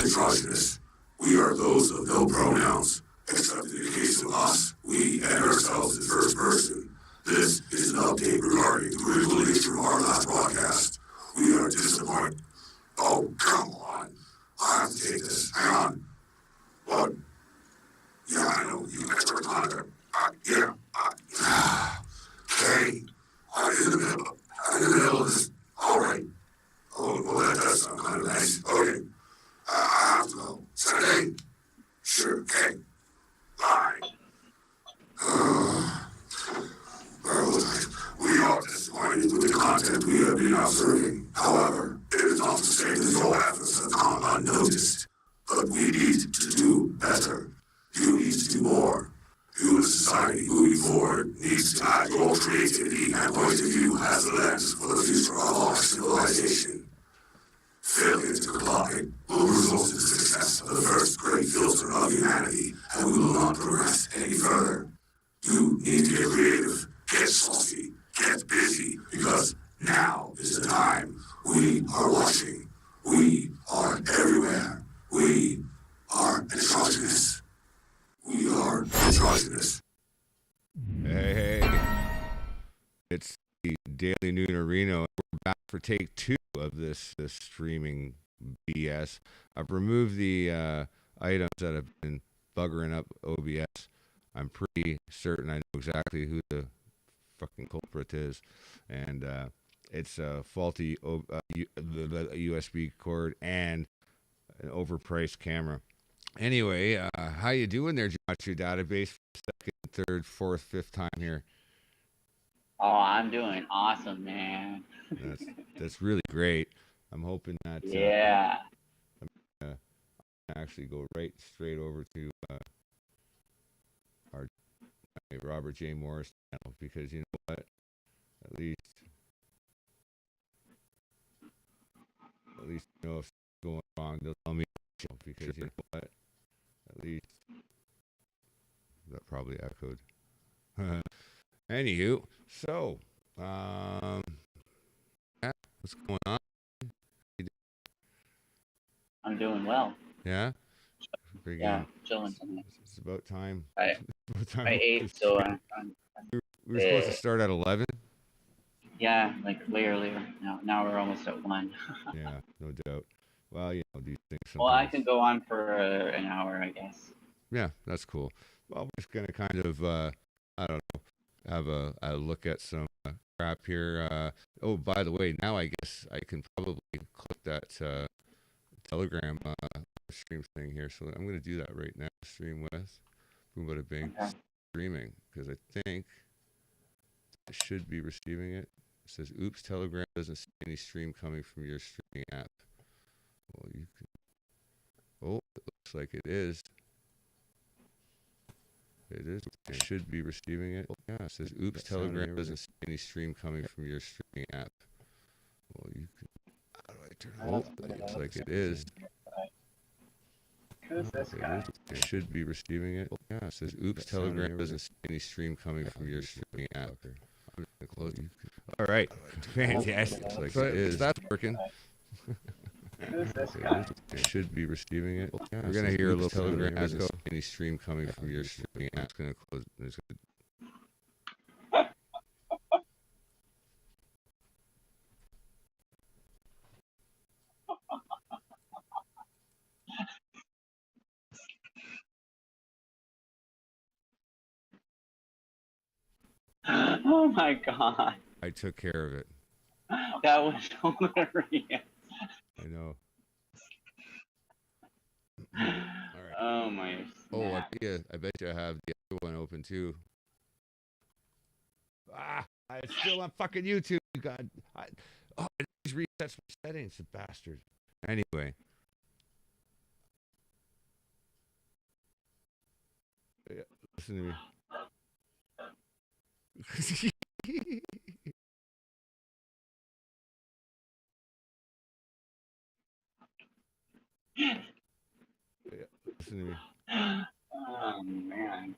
androgynous. We are those of no pronouns, except in the case of us, we and ourselves in first person. This is an update regarding the critical nature of our last broadcast. We are disappointed. Oh, come on. I have to take this. Hang on. What? Yeah, I know. You expert on it. Yeah. Okay. I'm in the middle of this. All right. Oh, well, that does sound kind of nice. Okay. I have to go. Saturday? Sure. Okay. Bye. Where was I? We are disappointed with the content we have been observing. However, it is not to say that your efforts have gone unnoticed. But we need to do better. You need to do more. You, as a society moving forward, needs to add your creativity and point of view as a lens for the future of our civilization. Failure to comply will result in the success of the first great filter of humanity, and we will not progress any further. You need to get creative, get saucy, get busy, because now is the time. We are watching. We are everywhere. We are androgynous. We are androgynous. Hey. It's the Daily Noonerino. We're back for take 2 of this streaming BS. I've removed the items that have been buggering up OBS. I'm pretty certain I know exactly who the fucking culprit is. And it's a faulty USB cord and an overpriced camera. Anyway, how you doing there, Geometry Database? Second, third, fourth, fifth time here. Oh, I'm doing awesome, man. That's really great. I'm hoping that yeah. I actually go straight over to our Robert J. Morris channel, because you know what? At least you know if it's going wrong, they'll tell me, because you know what? At least that probably echoed. Anywho, so yeah, what's going on? I'm doing well. Yeah? Yeah, chilling. It's about time. I ate, so we were supposed to start at 11? Yeah, like way earlier. Now we're almost at 1. Yeah, no doubt. Well, you know, these things sometimes... Well, I can go on for an hour, I guess. Yeah, that's cool. Well, we're just going to kind of, I don't know, have a look at some crap here. Oh, by the way, now I guess I can probably click that Telegram stream thing here. So I'm going to do that right now. Stream with boom, bada bing, okay. Streaming, because I think it should be receiving it. It says, oops, Telegram doesn't see any stream coming from your streaming app. Well, you can... Oh, it looks like it is. It is. It should be receiving it. Yeah, it says, oops, Telegram doesn't see any stream coming from your streaming app. Well, you can... How do I turn it off? It looks like it is. It should be receiving it. Yeah, it says, oops, Telegram doesn't see any stream coming from your streaming app. I'm going to close it. All right. Fantastic. Looks like it is. That's working. It should be receiving it. Yeah, we're going to hear a little Telegram doesn't see any stream coming from your streaming app. It's going to close it. Oh my god. I took care of it. That was hilarious. I know. All right. Oh my. Oh, I bet you I have the other one open too. It's still on fucking YouTube. God. I just resets my settings, the bastard. Anyway. Yeah, listen to me. Yeah, listen to me. Oh man.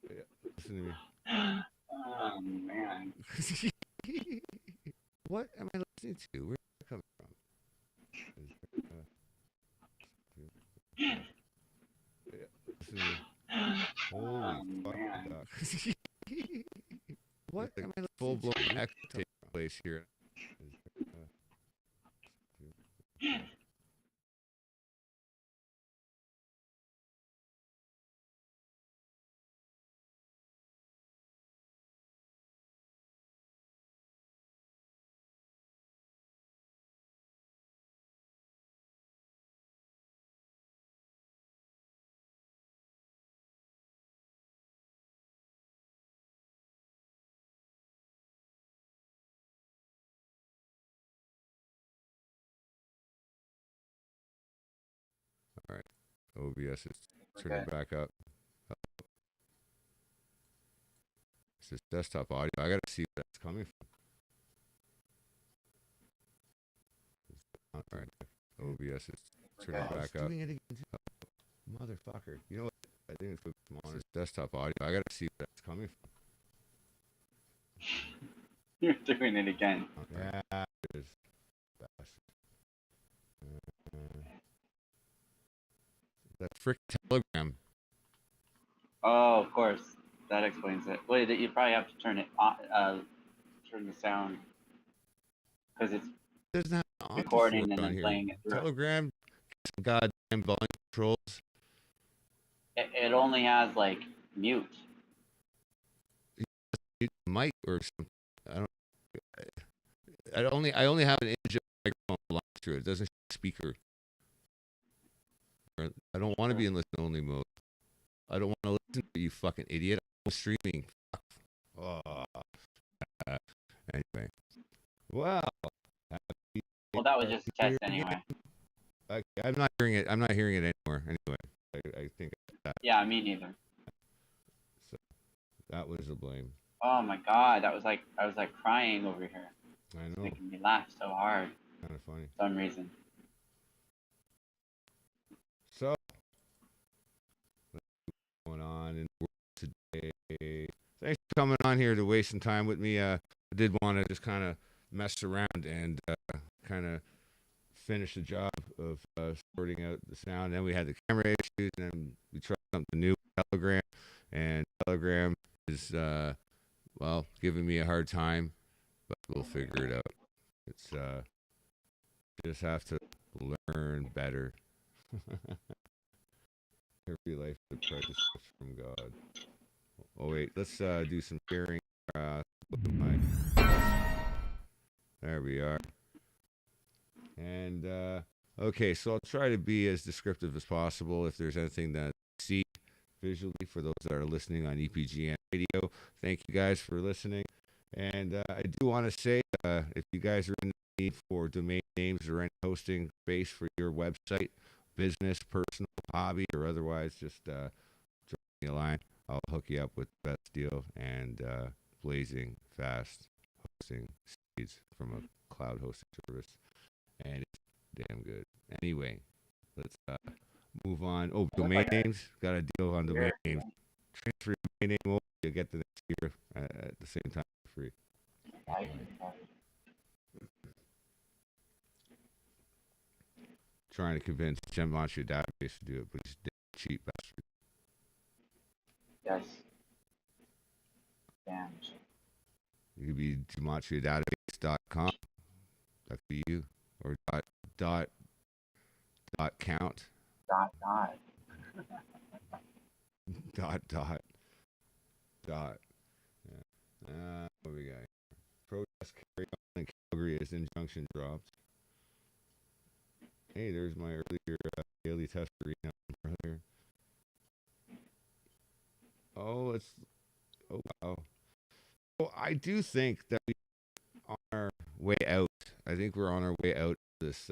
Yeah, listen to me. Oh man. What am I listening to? Where's that coming from? Holy fuck, Man. dog. What am I listening to? Full-blown echo taking place here. All right. OBS is turning back up. It's this desktop audio. I gotta see where that's coming from. All right. OBS is turning back up. Doing it again. Oh, motherfucker. You know what? I think it's with monitor desktop audio. I gotta see where that's coming from. You're doing it again. Yeah, it is. That frick Telegram. Oh, of course. That explains it. Wait, you probably have to turn it on, turn the sound, because it's There's not an option recording for it and on then here. playing it through. Telegram, some goddamn volume controls. It only has like mute. Mic or something. I only have an image of the microphone line through it. It doesn't show speaker. I don't want to be in listen only mode. I don't want to listen to you, fucking idiot. I'm streaming. Oh. Anyway. Well, that was just a test anyway. I'm not hearing it. I'm not hearing it anymore. Anyway, I think. Yeah, me neither. So that was the blame. Oh my god, I was like crying over here. I know. It's making me laugh so hard. Kind of funny. For some reason. So, what's going on in the world today? Thanks for coming on here to waste some time with me. I did want to just kind of mess around and kind of finish the job of sorting out the sound. Then we had the camera issues, and then we tried something new, Telegram, and Telegram is well, giving me a hard time, but we'll figure it out. It's just have to learn better. Every life is a precious gift from God. Oh wait, let's do some sharing. There we are. And okay, so I'll try to be as descriptive as possible. If there's anything that I see visually for those that are listening on EPGN Radio, thank you guys for listening. And I do want to say, if you guys are in need for domain names or any hosting space for your website, business, personal, hobby, or otherwise, just drop me a line. I'll hook you up with the best deal and blazing fast hosting speeds from a cloud hosting service. And it's damn good. Anyway, let's move on. Oh, domain names. Got a deal on domain names. Transfer your domain name over. You'll get the next year at the same time for free. Trying to convince Gematria Database to do it, but he's cheap bastard. Yes. Damn. You could be gematriadatabase.com. That could be you. Or dot count. Dot. Dot. Yeah. What we got here? Protest carry on in Calgary as injunction dropped. Hey, there's my earlier daily test arena brother. Oh, wow. Well, I do think that we are on our way out. I think we're on our way out of this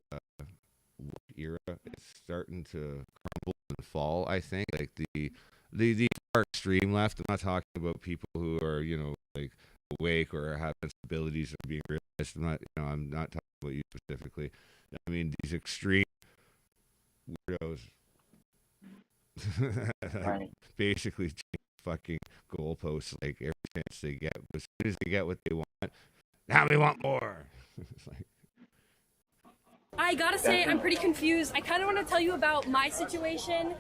era. It's starting to crumble and fall, I think. Like the far extreme left. I'm not talking about people who are, like awake or have sensibilities or being realized. I'm not talking about you specifically. I mean, these extreme weirdos Right. basically fucking goalposts like every chance they get. As soon as they get what they want, now we want more. It's like, I gotta say, I'm pretty confused. I kind of want to tell you about my situation,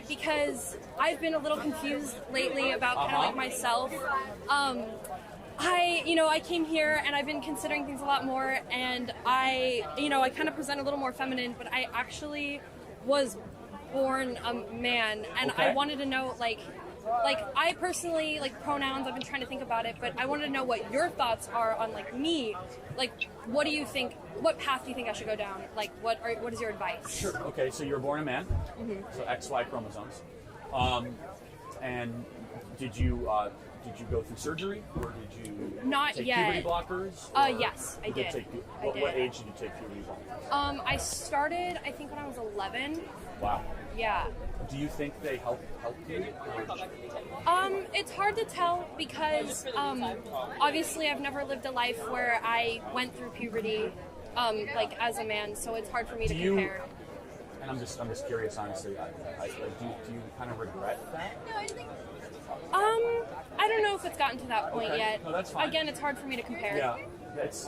because I've been a little confused lately about kind of like myself. I came here and I've been considering things a lot more, and I kind of present a little more feminine, but I actually was born a man, and Okay. I wanted to know, like I personally, like pronouns, I've been trying to think about it, but I wanted to know what your thoughts are on like me. Like, what do you think, what path do you think I should go down? Like, what is your advice? Sure. Okay, so you were born a man, so XY chromosomes. And did you go through surgery, or did you Not take yet. puberty blockers? Yes, I You did. What age did you take puberty blockers? I started, I think, when I was 11. Wow. Yeah. Do you think they help you? It's hard to tell because obviously I've never lived a life where I went through puberty like as a man, so it's hard for me to compare. And I'm just curious, honestly. Do you kind of regret that? I don't know if it's gotten to that point Okay. yet. No, that's fine. Again, it's hard for me to compare. Yeah, it's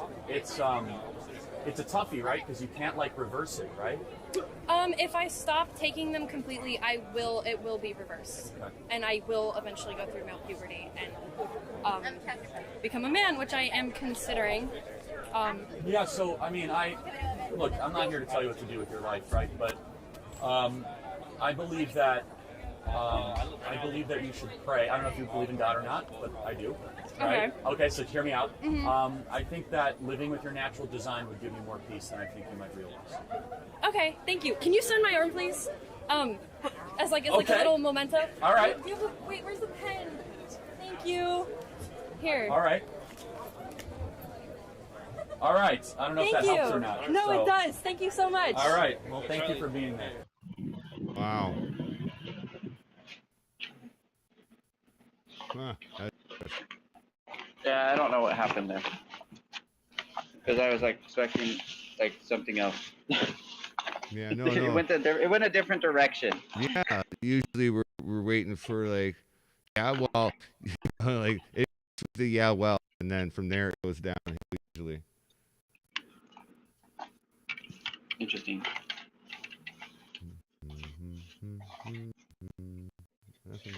a toughie, right? Because you can't like reverse it, right? If I stop taking them completely, it will be reversed. Okay. And I will eventually go through male puberty and become a man, which I am considering. Yeah, so I mean, look, I'm not here to tell you what to do with your life, right? But I believe that you should pray. I don't know if you believe in God or not, but I do. Right? Okay, so hear me out. I think that living with your natural design would give you more peace than I think you might realize. Okay, thank you. Can you send my arm, please? As like a little memento. All right. Wait, where's the pen? Thank you. Here. All right. All right. I don't know if that helps or not. No, so. it does. Thank you so much. All right. Well, thank you for being there. wow. Huh. Yeah, I don't know what happened there. Because I was like expecting like something else. Yeah, no, It no. went a different direction. Yeah, usually we're waiting for like, yeah, well, like it's the yeah, well, and then from there it goes down usually. Interesting. Nothing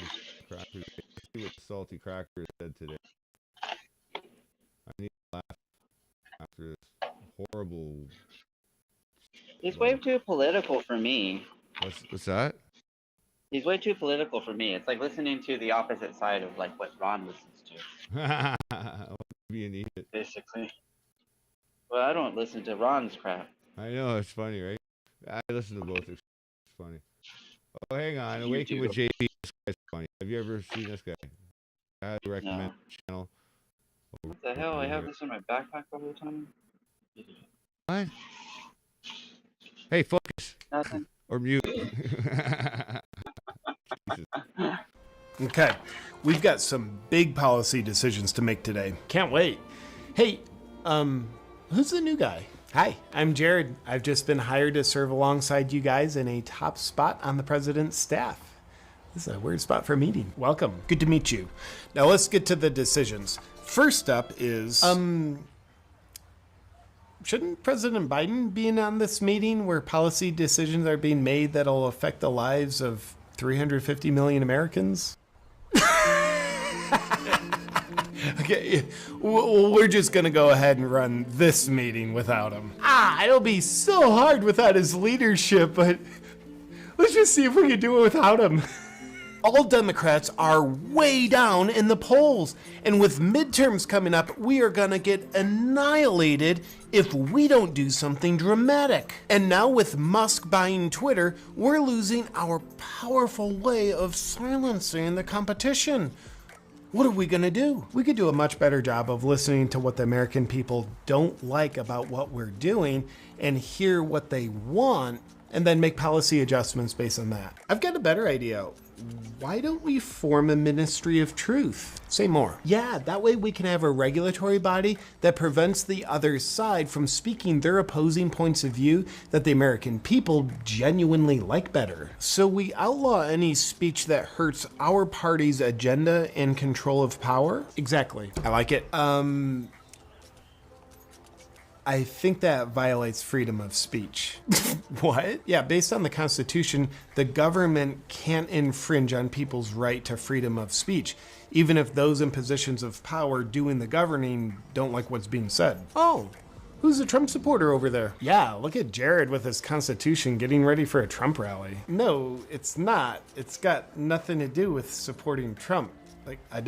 but crackers. Let's see what salty crackers said today. I need to laugh after this horrible. He's way too political for me. What's that? He's way too political for me. It's like listening to the opposite side of like what Ron listens to, Being eaten. basically. Well, I don't listen to Ron's crap. I know, it's funny, right? I listen to both. It's funny. Oh, hang on. Awaken with JP. This guy's funny. Have you ever seen this guy? I highly recommend the channel. What the hell? I have this in my backpack the whole time. What? Hey, focus. Nothing. Or mute. Okay, we've got some big policy decisions to make today. Can't wait. Hey, who's the new guy? Hi, I'm Jared. I've just been hired to serve alongside you guys in a top spot on the president's staff. This is a weird spot for a meeting. Welcome. Good to meet you. Now let's get to the decisions. First up is, shouldn't President Biden be in on this meeting where policy decisions are being made that'll affect the lives of 350 million Americans? Okay, we're just gonna go ahead and run this meeting without him. It'll be so hard without his leadership, but let's just see if we can do it without him. All Democrats are way down in the polls, and with midterms coming up, we are gonna get annihilated if we don't do something dramatic. And now with Musk buying Twitter, we're losing our powerful way of silencing the competition. What are we gonna do? We could do a much better job of listening to what the American people don't like about what we're doing and hear what they want, and then make policy adjustments based on that. I've got a better idea. why don't we form a Ministry of Truth? Say more. Yeah, that way we can have a regulatory body that prevents the other side from speaking their opposing points of view that the American people genuinely like better. So we outlaw any speech that hurts our party's agenda and control of power? Exactly. I like it. I think that violates freedom of speech. What? Yeah, based on the Constitution, the government can't infringe on people's right to freedom of speech, even if those in positions of power doing the governing don't like what's being said. Oh, who's a Trump supporter over there? Yeah, look at Jared with his Constitution getting ready for a Trump rally. No, it's not. It's got nothing to do with supporting Trump. Like, I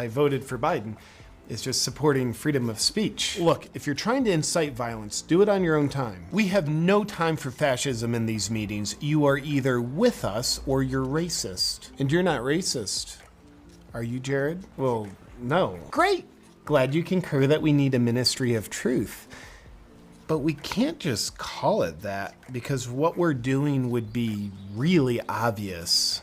voted for Biden. It's just supporting freedom of speech. Look, if you're trying to incite violence, do it on your own time. We have no time for fascism in these meetings. You are either with us or you're racist. And you're not racist. Are you, Jared? Well, no. Great! Glad you concur that we need a Ministry of Truth. But we can't just call it that, because what we're doing would be really obvious.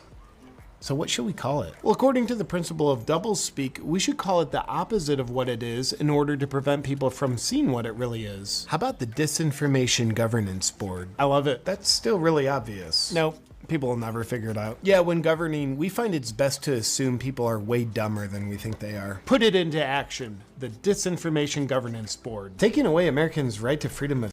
So what should we call it? Well, according to the principle of doublespeak, we should call it the opposite of what it is in order to prevent people from seeing what it really is. How about the Disinformation Governance Board? I love it. That's still really obvious. Nope. People will never figure it out. Yeah, when governing, we find it's best to assume people are way dumber than we think they are. Put it into action. The Disinformation Governance Board. Taking away Americans' right to freedom of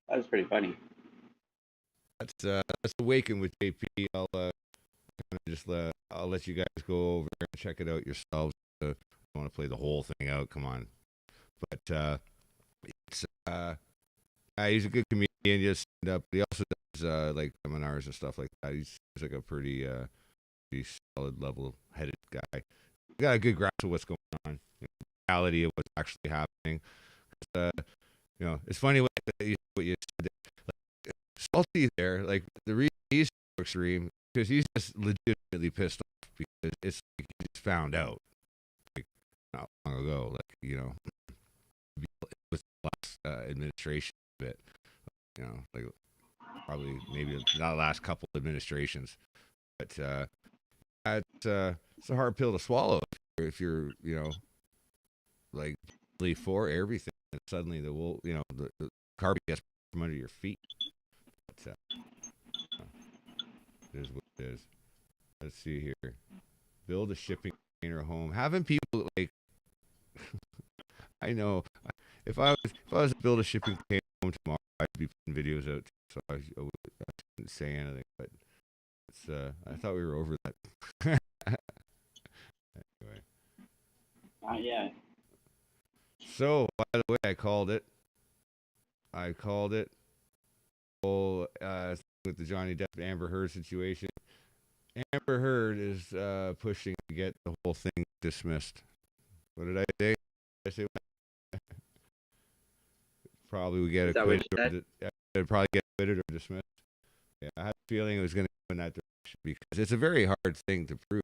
That was pretty funny. That's Awaken with JP. I'll let you guys go over and check it out yourselves. I don't want to play the whole thing out. Come on, but it's he's a good comedian. Just stand up. He also does like seminars and stuff like that. He's like a pretty solid, level-headed guy. He got a good grasp of what's going on, the reality of what's actually happening. It's funny what you said. Like, Salty there, like the reason he's so extreme because he's just legitimately pissed off because it's like he just found out like not long ago, with the last administration bit, like probably maybe not the last couple administrations, but it's a hard pill to swallow if you're like really for everything. And suddenly the carpet gets from under your feet. But, it is what it is. Let's see here. Build a shipping container home. Having people like, I know, if I was to build a shipping container home tomorrow, I'd be putting videos out. So I shouldn't say anything. But it's I thought we were over that. Anyway. Not yet. So, by the way, I called it. With the Johnny Depp and Amber Heard situation. Amber Heard is pushing to get the whole thing dismissed. What did I say? Probably we get acquitted. It'd probably get acquitted or dismissed. Yeah, I had a feeling it was going to go in that direction because it's a very hard thing to prove.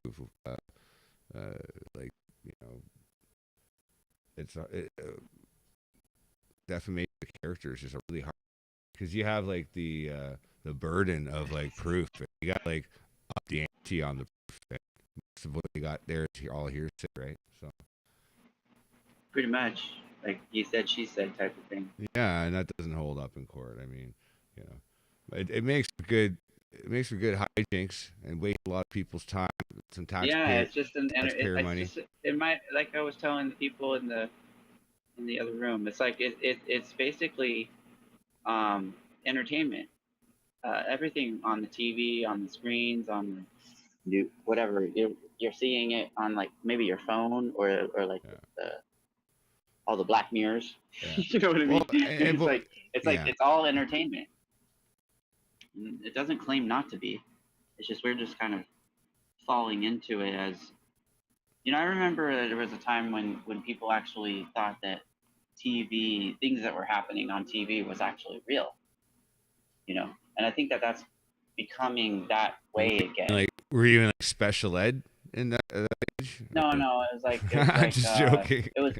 Defamation of character is just a really hard because you have like the burden of like proof. You got like up the ante on the proof. Most of what you got there is all hearsay, right? So pretty much like he said, she said type of thing. Yeah, and that doesn't hold up in court. I mean, it makes for good. It makes for good hijinks and waste a lot of people's time, some taxpayer. Yeah, it's just money. It might, like I was telling the people in the other room, it's like it's basically entertainment. Everything on the TV, on the screens, on the whatever you're seeing it on, like maybe your phone or like all the Black Mirrors. Yeah. You know what I mean? Well, it's all entertainment. It doesn't claim not to be. It's just we're just kind of falling into it as, I remember there was a time when people actually thought that TV, things that were happening on TV was actually real, and I think that that's becoming that way again. Like, were you in like special ed in that age? No, it was like I'm just joking. It was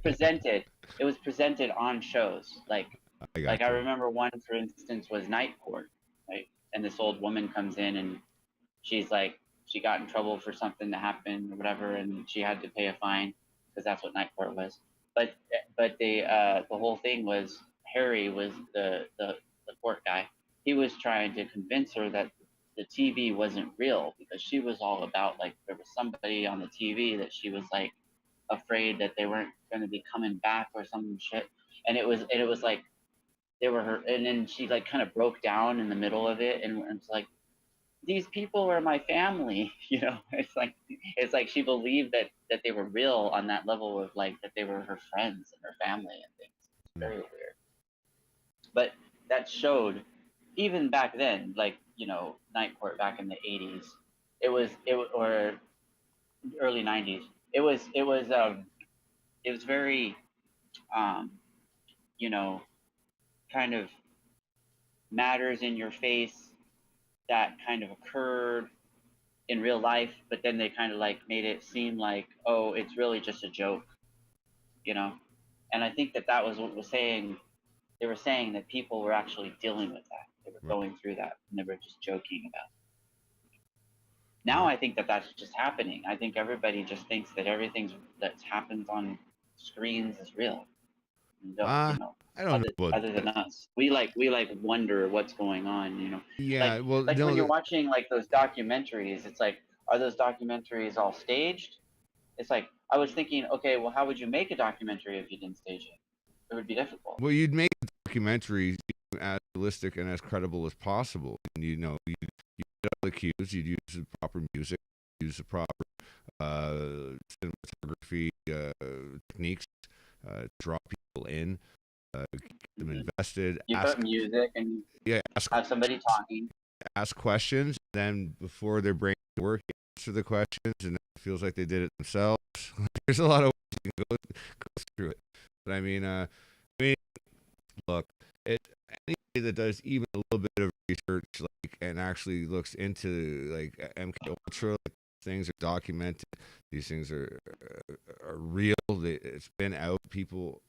presented on shows, like I got Like I you. remember one, for instance, was Night Court, right? And this old woman comes in and she's like, she got in trouble for something that happened or whatever, and she had to pay a fine because that's what Night Court was. But the whole thing was Harry was the court guy. He was trying to convince her that the TV wasn't real because she was all about like there was somebody on the TV that she was like afraid that they weren't going to be coming back or some shit, and it was like they were her, and then she like kind of broke down in the middle of it, and it's like these people are my family, you know. It's like she believed that they were real on that level of like that they were her friends and her family and things. It's very weird. But that showed even back then, like, you know, Night Court back in the 80s, or early 90s. It was very um, you know, kind of matters in your face that kind of occurred in real life, but then they kind of like made it seem like, oh, it's really just a joke, you know? And I think that was what was saying. They were saying that people were actually dealing with that. They were going through that, and they were just joking about it. Now I think that that's just happening. I think everybody just thinks that everything that happens on screens is real. You know, I don't know about other than us, we wonder what's going on. You know, yeah. Well, like no, when you're watching like those documentaries, it's like, are those documentaries all staged? It's like I was thinking, okay, well, how would you make a documentary if you didn't stage it? It would be difficult. well, you'd make the documentary as realistic and as credible as possible, and you know, you get all the cues, you'd use the proper music, use the proper cinematography techniques, draw people in, keep them invested, You ask, put music and yeah, have somebody talking. ask questions. Then before their brain work, answer the questions, and it feels like they did it themselves. There's a lot of ways you can go through it, but I mean, look, it anybody that does even a little bit of research, like, and actually looks into like MK Ultra, like, things are documented. These things are real. It's been out. People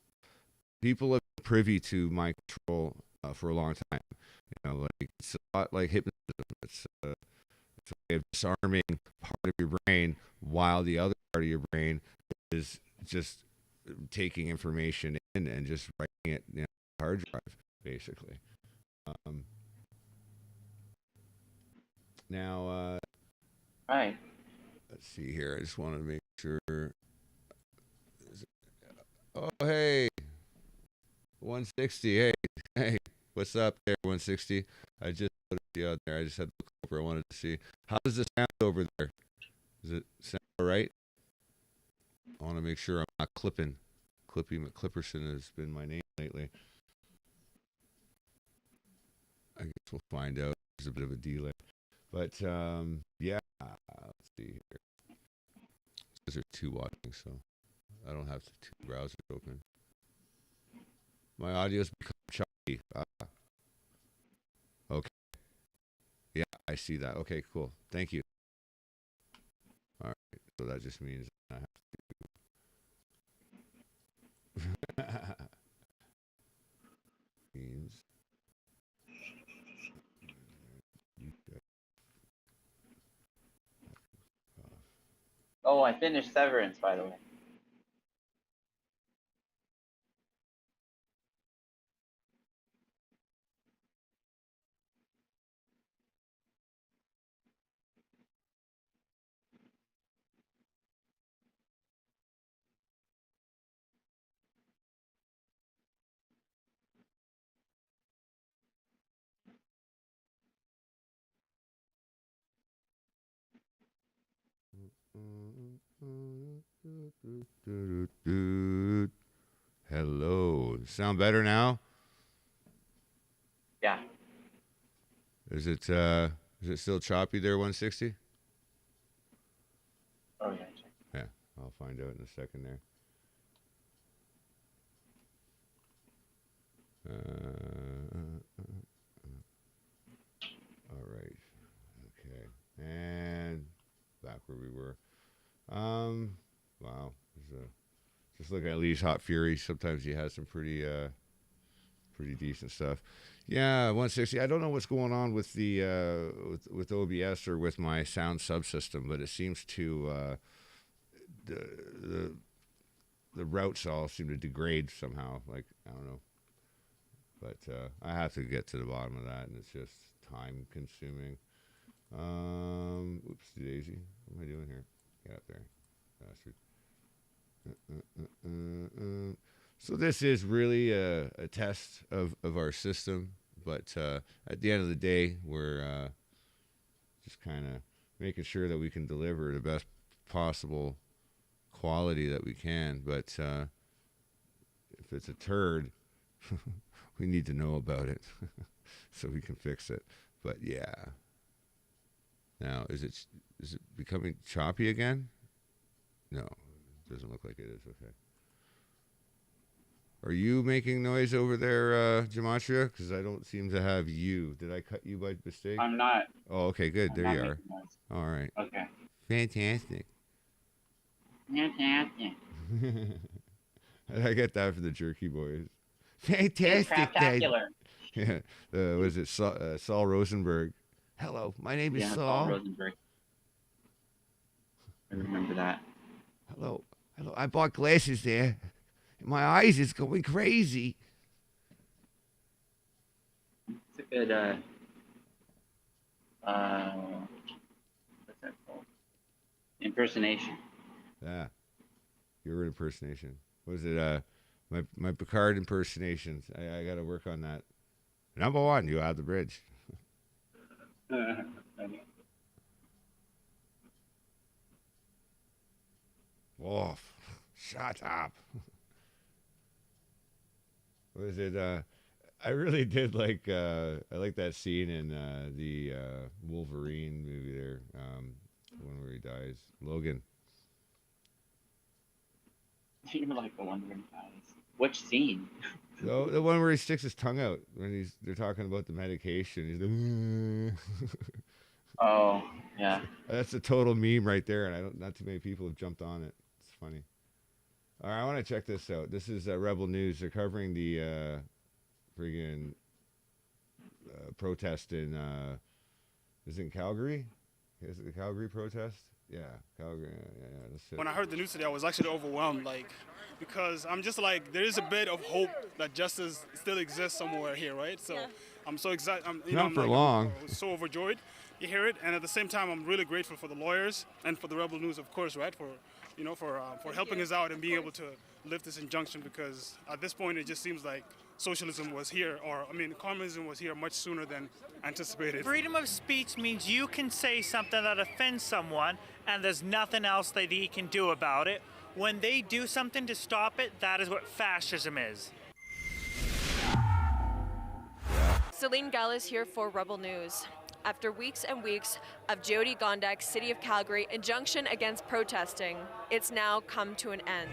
have been privy to mind control for a long time. You know, like it's a lot like hypnotism. It's a way of disarming part of your brain while the other part of your brain is just taking information in and just writing it, you know, hard drive, basically. Um, now, Right. let's see here. I just want to make sure. Oh, hey, 160. Hey, what's up there, 160? I just put you out there. I just had to look over. I wanted to see. How does it sound over there? Does it sound all right? I want to make sure I'm not clipping. Clippy McClipperson has been my name lately. I guess we'll find out. There's a bit of a delay. But, yeah, let's see here. There's two watching, so I don't have two browsers open. My audio's become choppy. Okay. Yeah, I see that. Okay, cool. Thank you. All right. So that just means I have to. means. Oh, I finished Severance, by the way. Hello. Sound better now? Yeah. Is it still choppy there, 160? Oh yeah. Yeah, I'll find out in a second there. All right. Okay. And back where we were. Wow. Just looking at Lee's Hot Fury. Sometimes he has some pretty decent stuff. Yeah, 160. I don't know what's going on with the with OBS or with my sound subsystem, but it seems to the routes all seem to degrade somehow. Like, I don't know, but I have to get to the bottom of that, and it's just time consuming. Oops, daisy. What am I doing here? Get up there, bastard. So this is really a test of our system, but at the end of the day, we're just kind of making sure that we can deliver the best possible quality that we can. But if it's a turd, we need to know about it so we can fix it. But yeah. Now, is it becoming choppy again? No, it doesn't look like it is. Okay. Are you making noise over there, Gematria? Because I don't seem to have you. Did I cut you by mistake? I'm not. Oh, okay, good. There you are. All right. Okay. Fantastic. Fantastic. I get that for the Jerky Boys. Fantastic. Spectacular. Yeah. Was it Saul Rosenberg? Hello, my name is Saul. Rosenberg. I remember that. Hello. I bought glasses there. My eyes is going crazy. It's a good, what's that called? Impersonation. Yeah. Your impersonation. What was it? My Picard impersonations. I got to work on that. Number one, you have the bridge. Wolf, shut up. What was it? I really did like. I like that scene in the Wolverine movie there. The one where he dies. Logan. You like the one where he dies. Which scene? The one where he sticks his tongue out when they're talking about the medication. He's like, oh, yeah. That's a total meme right there, and not too many people have jumped on it. It's funny. All right, I want to check this out. This is Rebel News. They're covering the friggin' protest in is it in Calgary? Is it the Calgary protest? Yeah, Calgary. Yeah, that's it. When I heard the news today, I was actually overwhelmed, because I'm just like, there is a bit of hope that justice still exists somewhere here, right? So yeah. I'm so excited. Not for long. I'm so overjoyed. You hear it, and at the same time, I'm really grateful for the lawyers and for the Rebel News, of course, right? For helping us out and being able to lift this injunction, because at this point, it just seems like socialism was here, communism was here much sooner than anticipated. Freedom of speech means you can say something that offends someone, and there's nothing else that he can do about it. When they do something to stop it, that is what fascism is. Celine Gallis here for Rebel News. After weeks and weeks of Jyoti Gondak's City of Calgary injunction against protesting, it's now come to an end.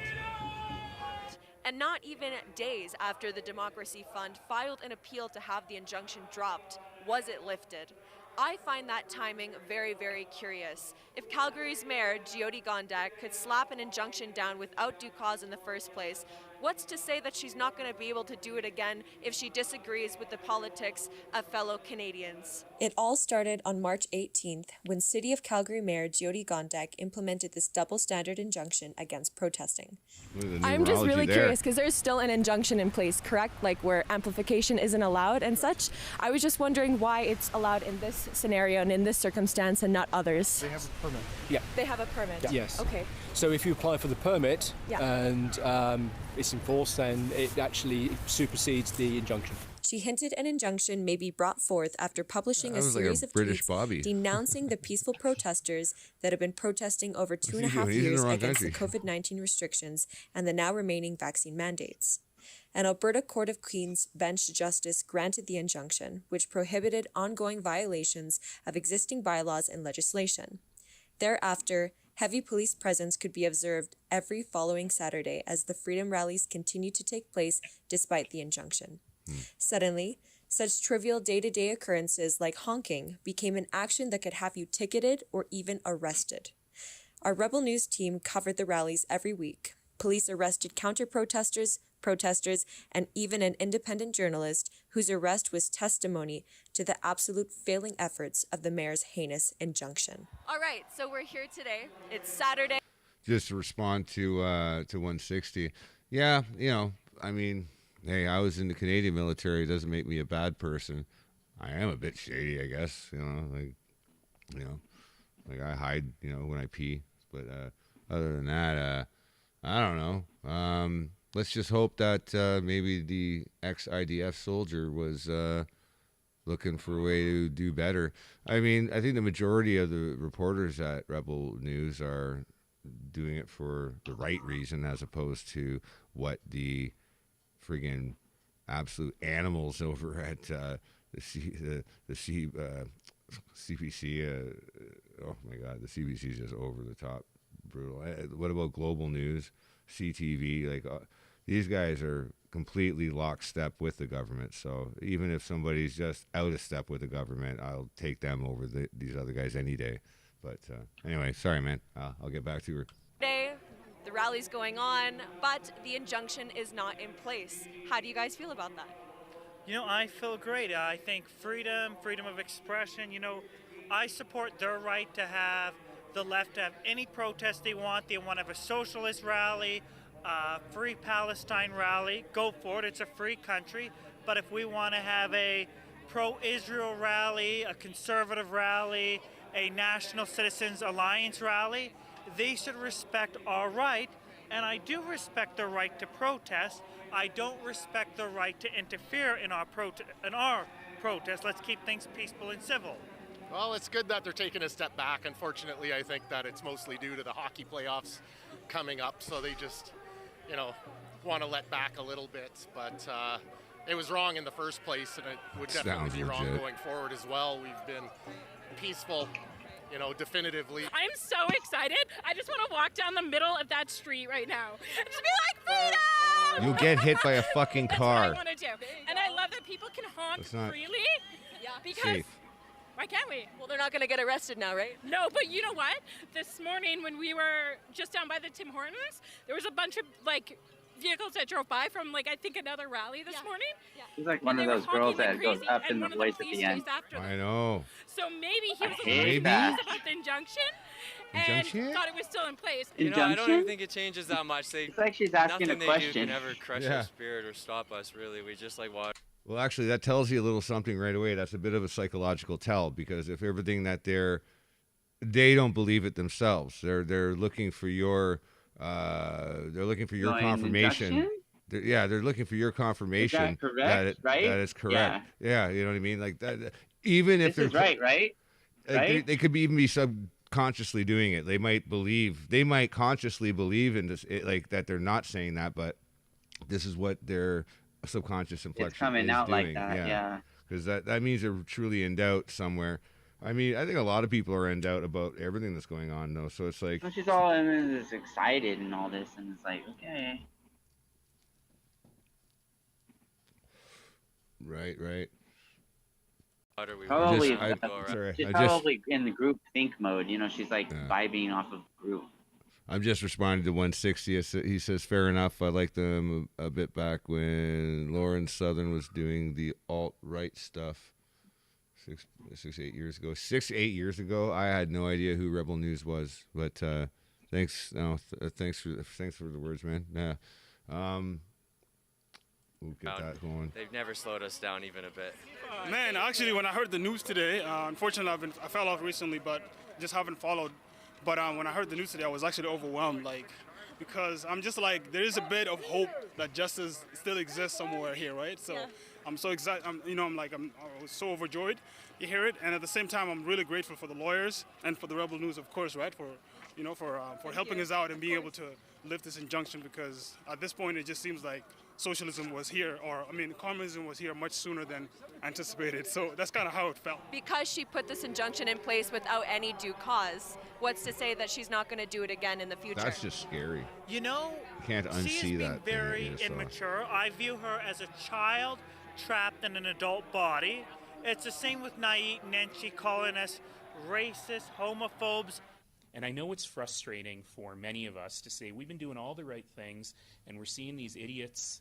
And not even days after the Democracy Fund filed an appeal to have the injunction dropped, was it lifted. I find that timing very, very curious. If Calgary's mayor, Jyoti Gondak, could slap an injunction down without due cause in the first place, what's to say that she's not going to be able to do it again if she disagrees with the politics of fellow Canadians? It all started on March 18th when City of Calgary Mayor Jyoti Gondak implemented this double standard injunction against protesting. I'm just really curious because there's still an injunction in place, correct? Like where amplification isn't allowed and such. I was just wondering why it's allowed in this scenario and in this circumstance and not others. They have a permit. Yeah. They have a permit? Yeah. Yes. Okay. So if you apply for the permit and it's enforced, then it actually supersedes the injunction. She hinted an injunction may be brought forth after publishing a series of tweets denouncing the peaceful protesters that have been protesting over 2.5 years against the COVID-19 restrictions and the now remaining vaccine mandates. An Alberta Court of Queen's Bench Justice granted the injunction, which prohibited ongoing violations of existing bylaws and legislation. Thereafter, heavy police presence could be observed every following Saturday as the freedom rallies continued to take place despite the injunction. Suddenly, such trivial day-to-day occurrences like honking became an action that could have you ticketed or even arrested. Our Rebel News team covered the rallies every week. Police arrested counter-protesters, protesters, and even an independent journalist whose arrest was testimony to the absolute failing efforts of the mayor's heinous injunction. All right, so we're here today. It's Saturday. Just to respond to 160. Yeah, I mean, hey, I was in the Canadian military. It doesn't make me a bad person. I am a bit shady, I guess. Like I hide, when I pee. But other than that, I don't know. Let's just hope that maybe the ex-IDF soldier was looking for a way to do better. I mean, I think the majority of the reporters at Rebel News are doing it for the right reason, as opposed to what the friggin' absolute animals over at the CBC. Oh my God, the CBC is just over the top brutal. What about Global News, CTV? Like these guys are completely lockstep with the government. So even if somebody's just out of step with the government, I'll take them over these other guys any day. But anyway, sorry, man. I'll get back to her. Today, the rally's going on, but the injunction is not in place. How do you guys feel about that? I feel great. I think freedom of expression, I support their right to have the left have any protest they want. They want to have a socialist rally, a free Palestine rally. Go for it. It's a free country. But if we want to have a pro-Israel rally, a conservative rally, a National Citizens Alliance rally, they should respect our right. And I do respect the right to protest. I don't respect the right to interfere in our protest. Let's keep things peaceful and civil. Well, it's good that they're taking a step back. Unfortunately, I think that it's mostly due to the hockey playoffs coming up, so they just, want to let back a little bit. But it was wrong in the first place, and it would definitely be wrong going forward as well. We've been peaceful, definitively. I'm so excited. I just want to walk down the middle of that street right now and just be like, freedom! You'll get hit by a fucking car. That's what I want to do. And I love that people can honk freely. Yeah. Because safe. Why can't we? Well, they're not going to get arrested now, right? No, but you know what? This morning when we were just down by the Tim Hortons, there was a bunch of vehicles that drove by from I think another rally this morning. Yeah. She's like one of those girls that goes up in the voice at the end. I know. So maybe he was a little confused about the injunction and thought it was still in place. I don't even think it changes that much. It's like she's asking a question. Nothing they do can ever crush our spirit or stop us, really. We just water. Well, actually, that tells you a little something right away. That's a bit of a psychological tell, because if everything that they don't believe it themselves. They're looking for your confirmation. They're looking for your confirmation that it's correct. Yeah, you know what I mean? Like that. Even if this is right? They could even be subconsciously doing it. They might consciously believe in this, that they're not saying that, but this is what their subconscious inflection it's coming is out doing. Like that. Yeah. Because that means they're truly in doubt somewhere. I mean, I think a lot of people are in doubt about everything that's going on, though. So it's like she's all just excited and all this, and it's like, okay. Right. Probably, she's probably in the group think mode. She's vibing off of group. I'm just responding to 160. He says, fair enough. I liked them a bit back when Lauren Southern was doing the alt-right stuff 8 years ago. 8 years ago, I had no idea who Rebel News was. But thanks for the words, man. Yeah. We'll get that going. They've never slowed us down even a bit. Man, actually, when I heard the news today, unfortunately, I fell off recently, but just haven't followed. But when I heard the news today, I was actually overwhelmed, because I'm just there is a bit of hope that justice still exists somewhere here, right? So I'm so excited. I was so overjoyed to hear it, and at the same time, I'm really grateful for the lawyers and for the Rebel News, of course, right? For helping us out and being able to lift this injunction, because at this point, it just seems like socialism was here, communism was here much sooner than anticipated. So that's kind of how it felt. Because she put this injunction in place without any due cause, what's to say that she's not going to do it again in the future? That's just scary. You can't unsee she is being that. Very immature. I view her as a child trapped in an adult body. It's the same with Nait Nenshi calling us racist, homophobes. And I know it's frustrating for many of us to say we've been doing all the right things and we're seeing these idiots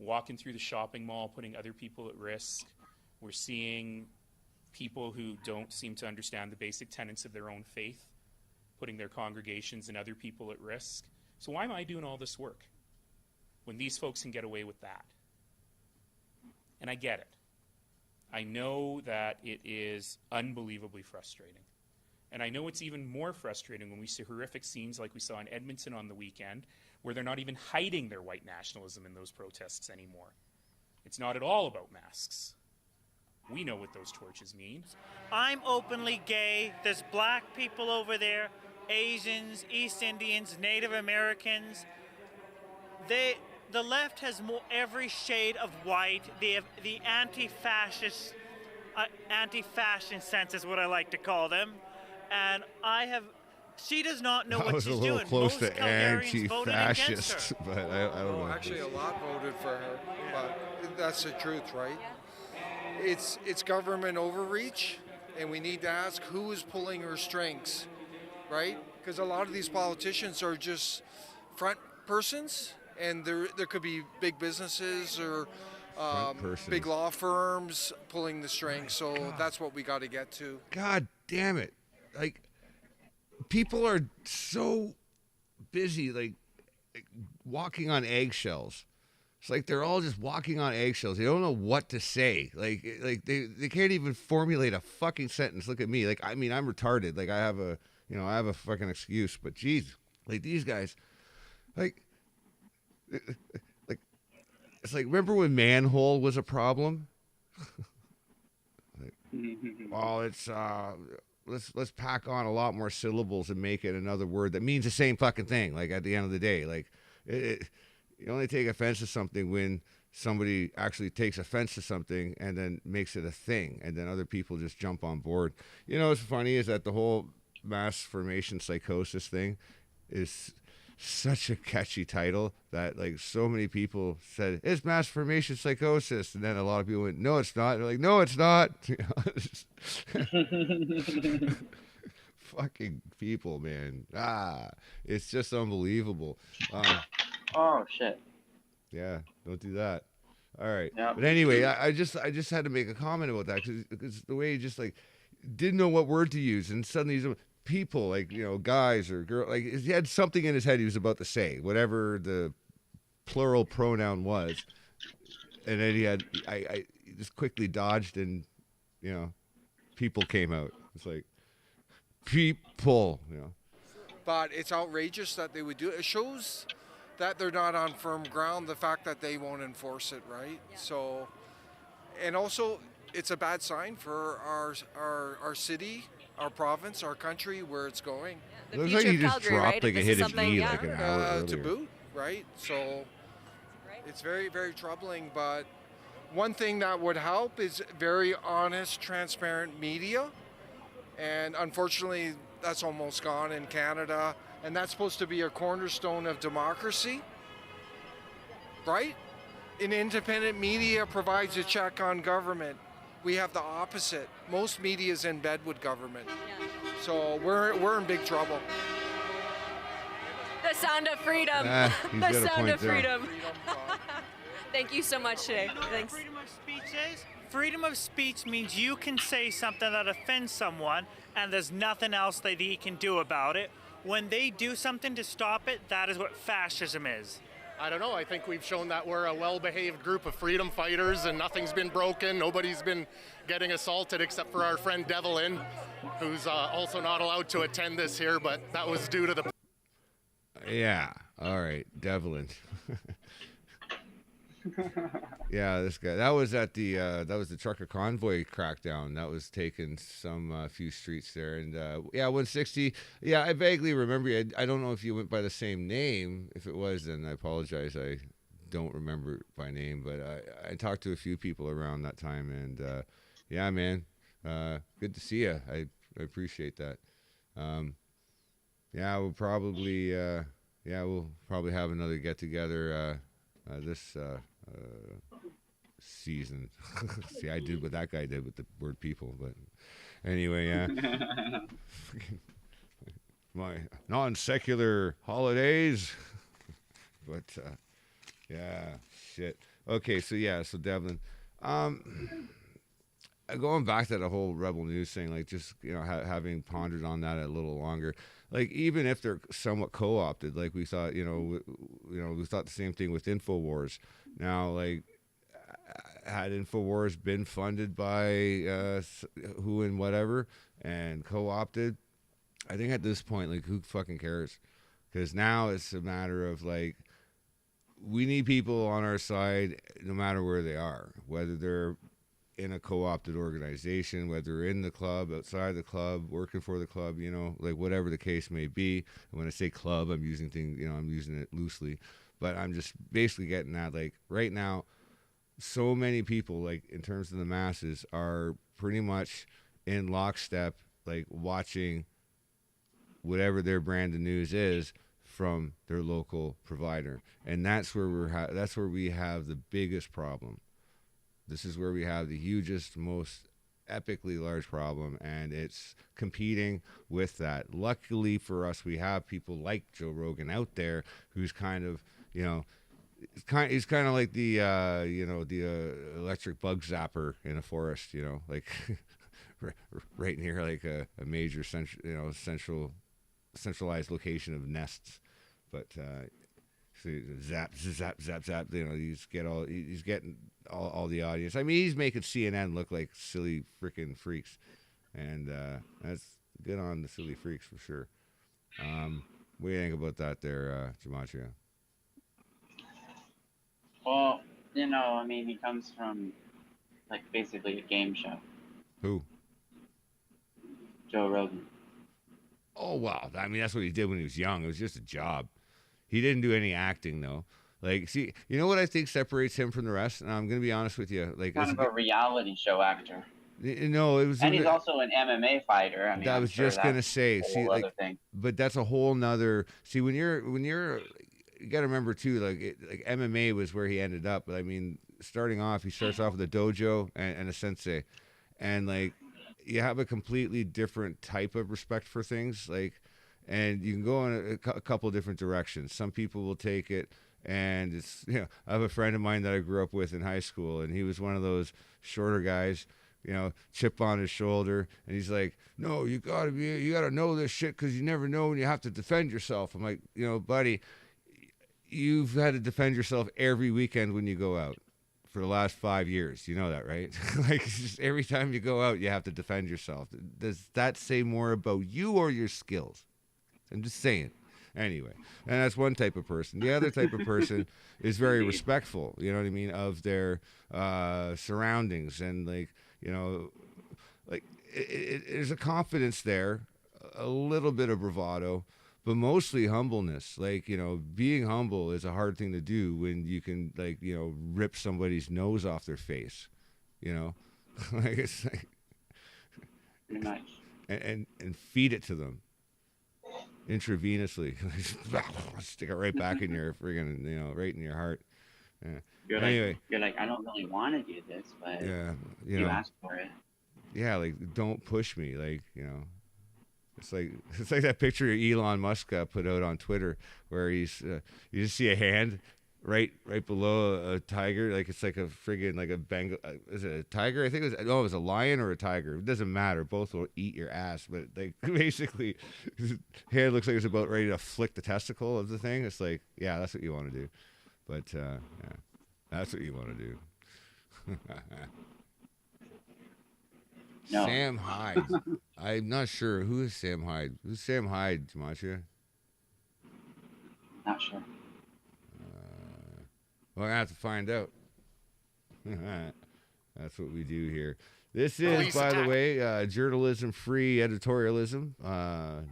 walking through the shopping mall, putting other people at risk. We're seeing people who don't seem to understand the basic tenets of their own faith, putting their congregations and other people at risk. So why am I doing all this work when these folks can get away with that? And I get it. I know that it is unbelievably frustrating. And I know it's even more frustrating when we see horrific scenes like we saw in Edmonton on the weekend, where they're not even hiding their white nationalism in those protests anymore. It's not at all about masks. We know what those torches mean. I'm openly gay. There's black people over there, Asians, East Indians, Native Americans. The left has every shade of white. They have the anti-fascist sense is what I like to call them. And she does not know what she's doing. I was a little close Most to Calgarians voted against anti-fascist, her. but I don't know. Actually, a lot voted for her, but that's the truth, right? It's government overreach, and we need to ask who is pulling her strings, right? Because a lot of these politicians are just front persons, and there could be big businesses or big law firms pulling the strings. So that's what we got to get to. God damn it. Like, people are so busy, like walking on eggshells. It's like they're all just walking on eggshells. They don't know what to say. Like they can't even formulate a fucking sentence. Look at me. Like, I mean, I'm retarded. Like, I have a fucking excuse. But geez, like these guys, like it's like, remember when manhole was a problem? Well, it's let's pack on a lot more syllables and make it another word that means the same fucking thing. Like, at the end of the day, like you only take offense to something when somebody actually takes offense to something and then makes it a thing, and then other people just jump on board. You know what's funny is that the whole mass formation psychosis thing is such a catchy title that, like, so many people said it's mass formation psychosis, and then a lot of people went, no it's not. They're like, no it's not. Fucking people, man. It's just unbelievable. Oh shit. Yeah, don't do that. All right. Yep. But anyway, I just had to make a comment about that because the way he just, like, didn't know what word to use, and suddenly he's people, like, you know, guys or girls, like, he had something in his head he was about to say, whatever the plural pronoun was, and then I just quickly dodged, and, you know, people came out. It's like, people, you know. But it's outrageous that they would do it. It shows that they're not on firm ground, the fact that they won't enforce it, right? Yeah. So, and also, it's a bad sign for our city, our province, our country, where it's going. Yeah, looks like he just dropped, like, a hit his knee like an hour earlier. To boot, right? So it's very, very troubling. But one thing that would help is very honest, transparent media. And unfortunately, that's almost gone in Canada. And that's supposed to be a cornerstone of democracy, right? An independent media provides a check on government. We have the opposite. Most media is in bed with government. Yeah. So we're in big trouble. The sound of freedom. The sound of freedom. Thank you so much today. Thanks. Freedom of speech is? Freedom of speech means you can say something that offends someone and there's nothing else that he can do about it. When they do something to stop it, that is what fascism is. I don't know. I think we've shown that we're a well-behaved group of freedom fighters and nothing's been broken. Nobody's been getting assaulted except for our friend Devlin, who's also not allowed to attend this here, but that was due to the... Yeah. All right. Devlin. Yeah, this guy. That was at the trucker convoy crackdown. That was taking some few streets there, and yeah, 160. Yeah, I vaguely remember. I don't know if you went by the same name. If it was, then I apologize. I don't remember it by name, but I talked to a few people around that time, and yeah, man, good to see you. I appreciate that. Yeah, we'll probably have another get together this season. See, I did what that guy did with the word people, but anyway, yeah. My non-secular holidays. But yeah, shit. Okay, so Devlin, going back to the whole Rebel News thing, like just having pondered on that a little longer, like even if they're somewhat co-opted, like we thought, we thought the same thing with Infowars. Now, like, had Infowars been funded by who and whatever and co-opted, I think at this point, like, who fucking cares? Because now it's a matter of like, we need people on our side no matter where they are, whether they're in a co-opted organization, whether they're in the club, outside the club, working for the club, like whatever the case may be. And when I say club, I'm using I'm using it loosely, but I'm just basically getting at, like, right now, so many people, like in terms of the masses, are pretty much in lockstep, like watching whatever their brand of news is from their local provider, and that's where that's where we have the biggest problem. This is where we have the hugest, most epically large problem, and it's competing with that. Luckily for us, we have people like Joe Rogan out there, who's kind of, he's kind of like the electric bug zapper in a forest, like right near like a major centralized location of nests, but zap, zap, zap, zap. He's getting all the audience. I mean, he's making CNN look like silly freaking freaks, and that's good on the silly freaks for sure. What do you think about that, there, Gematria? Well, I mean, he comes from like basically a game show. Who? Joe Rogan. Oh wow! I mean, that's what he did when he was young. It was just a job. He didn't do any acting though. Like, see, you know what I think separates him from the rest? And I'm gonna be honest with you. Like, Kind of a reality show actor. No, it was. And he's also an MMA fighter. I mean, I was just gonna say, see, like, thing. But that's a whole nother. See, when you're, you got to remember too, like MMA was where he ended up. But I mean, starting off, he starts off with a dojo and a sensei, and like, you have a completely different type of respect for things, like, and you can go in a couple of different directions. Some people will take it, and it's, I have a friend of mine that I grew up with in high school, and he was one of those shorter guys, chip on his shoulder, and he's like, no, you gotta know this shit, because you never know when you have to defend yourself. I'm like, buddy, you've had to defend yourself every weekend when you go out for the last 5 years. You know that, right? Like, just every time you go out, you have to defend yourself. Does that say more about you or your skills? I'm just saying. Anyway, and that's one type of person. The other type of person is very respectful, you know what I mean, of their surroundings, and like, like there's a confidence there, a little bit of bravado, but mostly humbleness. Like, being humble is a hard thing to do when you can, like, rip somebody's nose off their face, like, it's like, pretty much, and feed it to them intravenously. Stick it right back in your friggin', right in your heart. Yeah. You're like, I don't really want to do this, but yeah, you asked for it. Yeah, like, don't push me, like, It's like that picture Elon Musk put out on Twitter, where he's you just see a hand right below a tiger, like it's like a friggin', like a Bengal. Is it a tiger? I think it was a lion or a tiger. It doesn't matter. Both will eat your ass. But like, basically, his hand looks like it's about ready to flick the testicle of the thing. It's like, yeah, that's what you want to do. But yeah, that's what you want to do. No. Sam Hyde. I'm not sure. Who is Sam Hyde? Who's Sam Hyde, Gematria? Not sure. Well, I have to find out. That's what we do here. This is, by the way, journalism-free editorialism.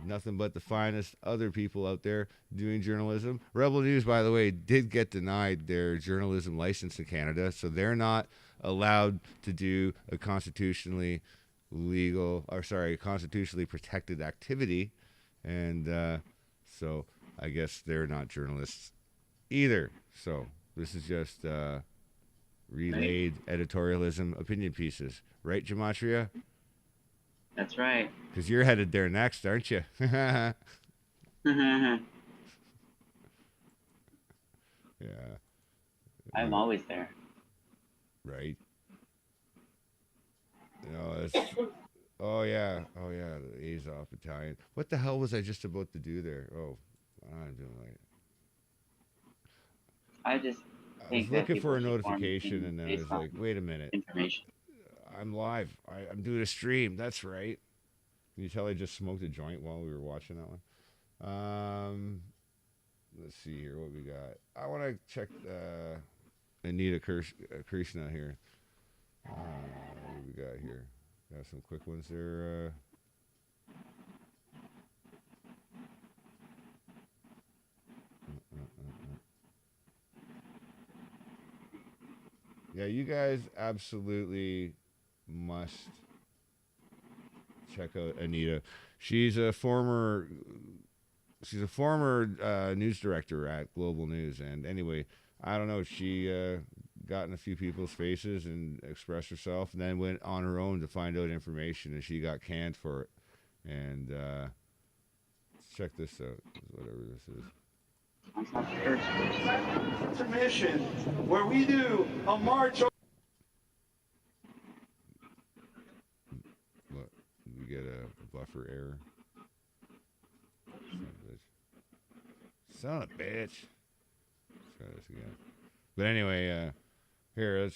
Nothing but the finest other people out there doing journalism. Rebel News, by the way, did get denied their journalism license in Canada, so they're not allowed to do a constitutionally protected activity, and so I guess they're not journalists either. So this is just relayed editorialism opinion pieces, right, Gematria? That's right. Because you're headed there next, aren't you? Yeah. I'm always there. right? You know, it's, oh yeah, the Azov Battalion. What the hell was I just about to do there? Oh, I'm doing like. I just I was think that looking people for a should form notification, opinions and then I based was on like, wait a minute, information. I'm live. I'm doing a stream. That's right. Can you tell I just smoked a joint while we were watching that one? Let's see here what we got. I want to check Anita Krishna here. What do we got here? Got some quick ones there. Yeah, you guys absolutely must check out Anita. She's a former news director at Global News, and anyway, I don't know. She got in a few people's faces and expressed herself, and then went on her own to find out information, and she got canned for it. And let's check this out, whatever this is. Intermission, where we do a march. What? We get a buffer error. Son of a bitch. Let's try this again. But anyway, here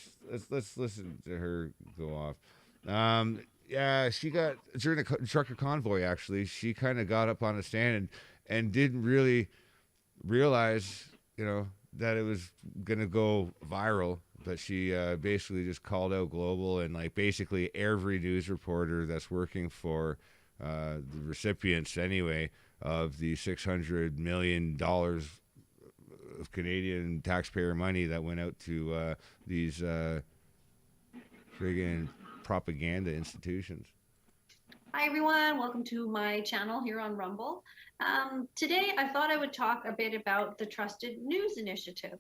let's listen to her go off. Yeah, she got during the trucker convoy. Actually, she kind of got up on a stand and didn't really realize, that it was gonna go viral. But she basically just called out Global and like basically every news reporter that's working for the recipients anyway of the $600 million of Canadian taxpayer money that went out to these friggin' propaganda institutions. Hi everyone, welcome to my channel here on Rumble. Today I thought I would talk a bit about the Trusted News Initiative.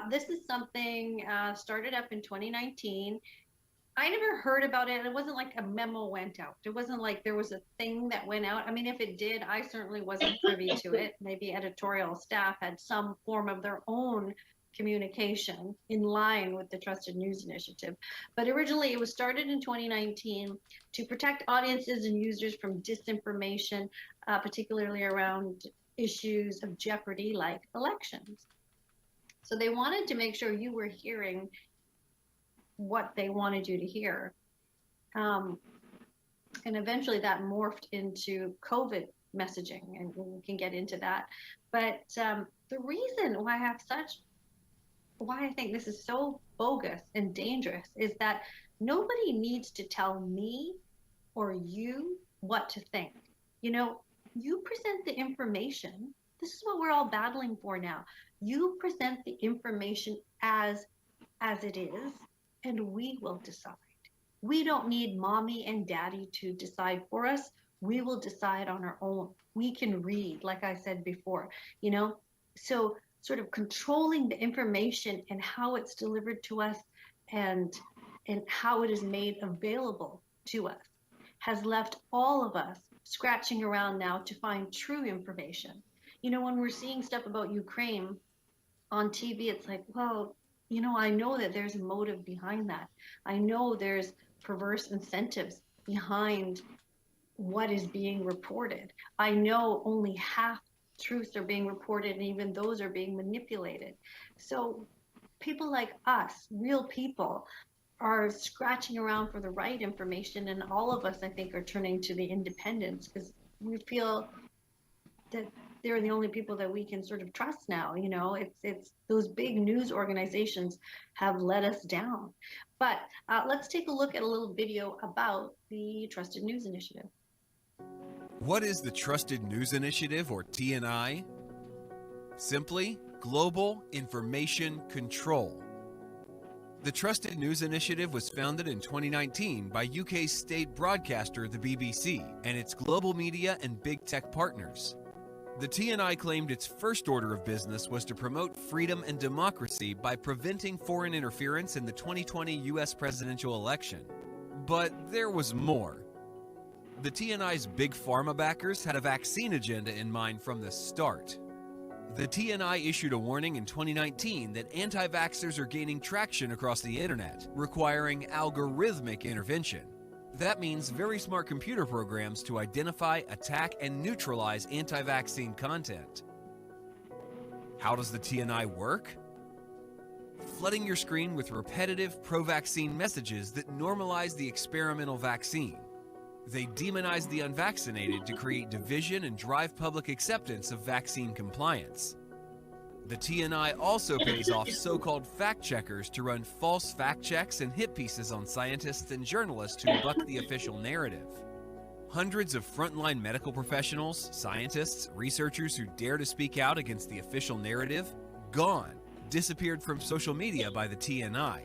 This is something started up in 2019. I never heard about it. It wasn't like a memo went out. It wasn't like there was a thing that went out. I mean, if it did, I certainly wasn't privy to it. Maybe editorial staff had some form of their own communication in line with the Trusted News Initiative. But originally it was started in 2019 to protect audiences and users from disinformation, particularly around issues of jeopardy like elections. So they wanted to make sure you were hearing what they wanted you to hear. And eventually that morphed into COVID messaging, and we can get into that. But the reason why I think this is so bogus and dangerous is that nobody needs to tell me or you what to think. You present the information. This is what we're all battling for now. You present the information as it is, and we will decide. We don't need mommy and daddy to decide for us. We will decide on our own. We can read, like I said before, so sort of controlling the information and how it's delivered to us and how it is made available to us has left all of us scratching around now to find true information. When we're seeing stuff about Ukraine on TV, it's like, well, I know that there's a motive behind that. I know there's perverse incentives behind what is being reported. I know only half truths are being reported, and even those are being manipulated. So people like us, real people, are scratching around for the right information, and all of us, I think, are turning to the independents because we feel that they're the only people that we can sort of trust now. It's those big news organizations have let us down. But let's take a look at a little video about the Trusted News Initiative. What is the Trusted News Initiative, or TNI? Simply, Global Information Control. The Trusted News Initiative was founded in 2019 by UK's state broadcaster, the BBC, and its global media and big tech partners. The TNI claimed its first order of business was to promote freedom and democracy by preventing foreign interference in the 2020 US presidential election. But there was more. The TNI's big pharma backers had a vaccine agenda in mind from the start. The TNI issued a warning in 2019 that anti-vaxxers are gaining traction across the internet, requiring algorithmic intervention. That means very smart computer programs to identify, attack, and neutralize anti-vaccine content. How does the TNI work? Flooding your screen with repetitive pro-vaccine messages that normalize the experimental vaccine. They demonize the unvaccinated to create division and drive public acceptance of vaccine compliance. The TNI also pays off so-called fact-checkers to run false fact checks and hit pieces on scientists and journalists who buck the official narrative. Hundreds of frontline medical professionals, scientists, researchers who dare to speak out against the official narrative, gone, disappeared from social media by the TNI.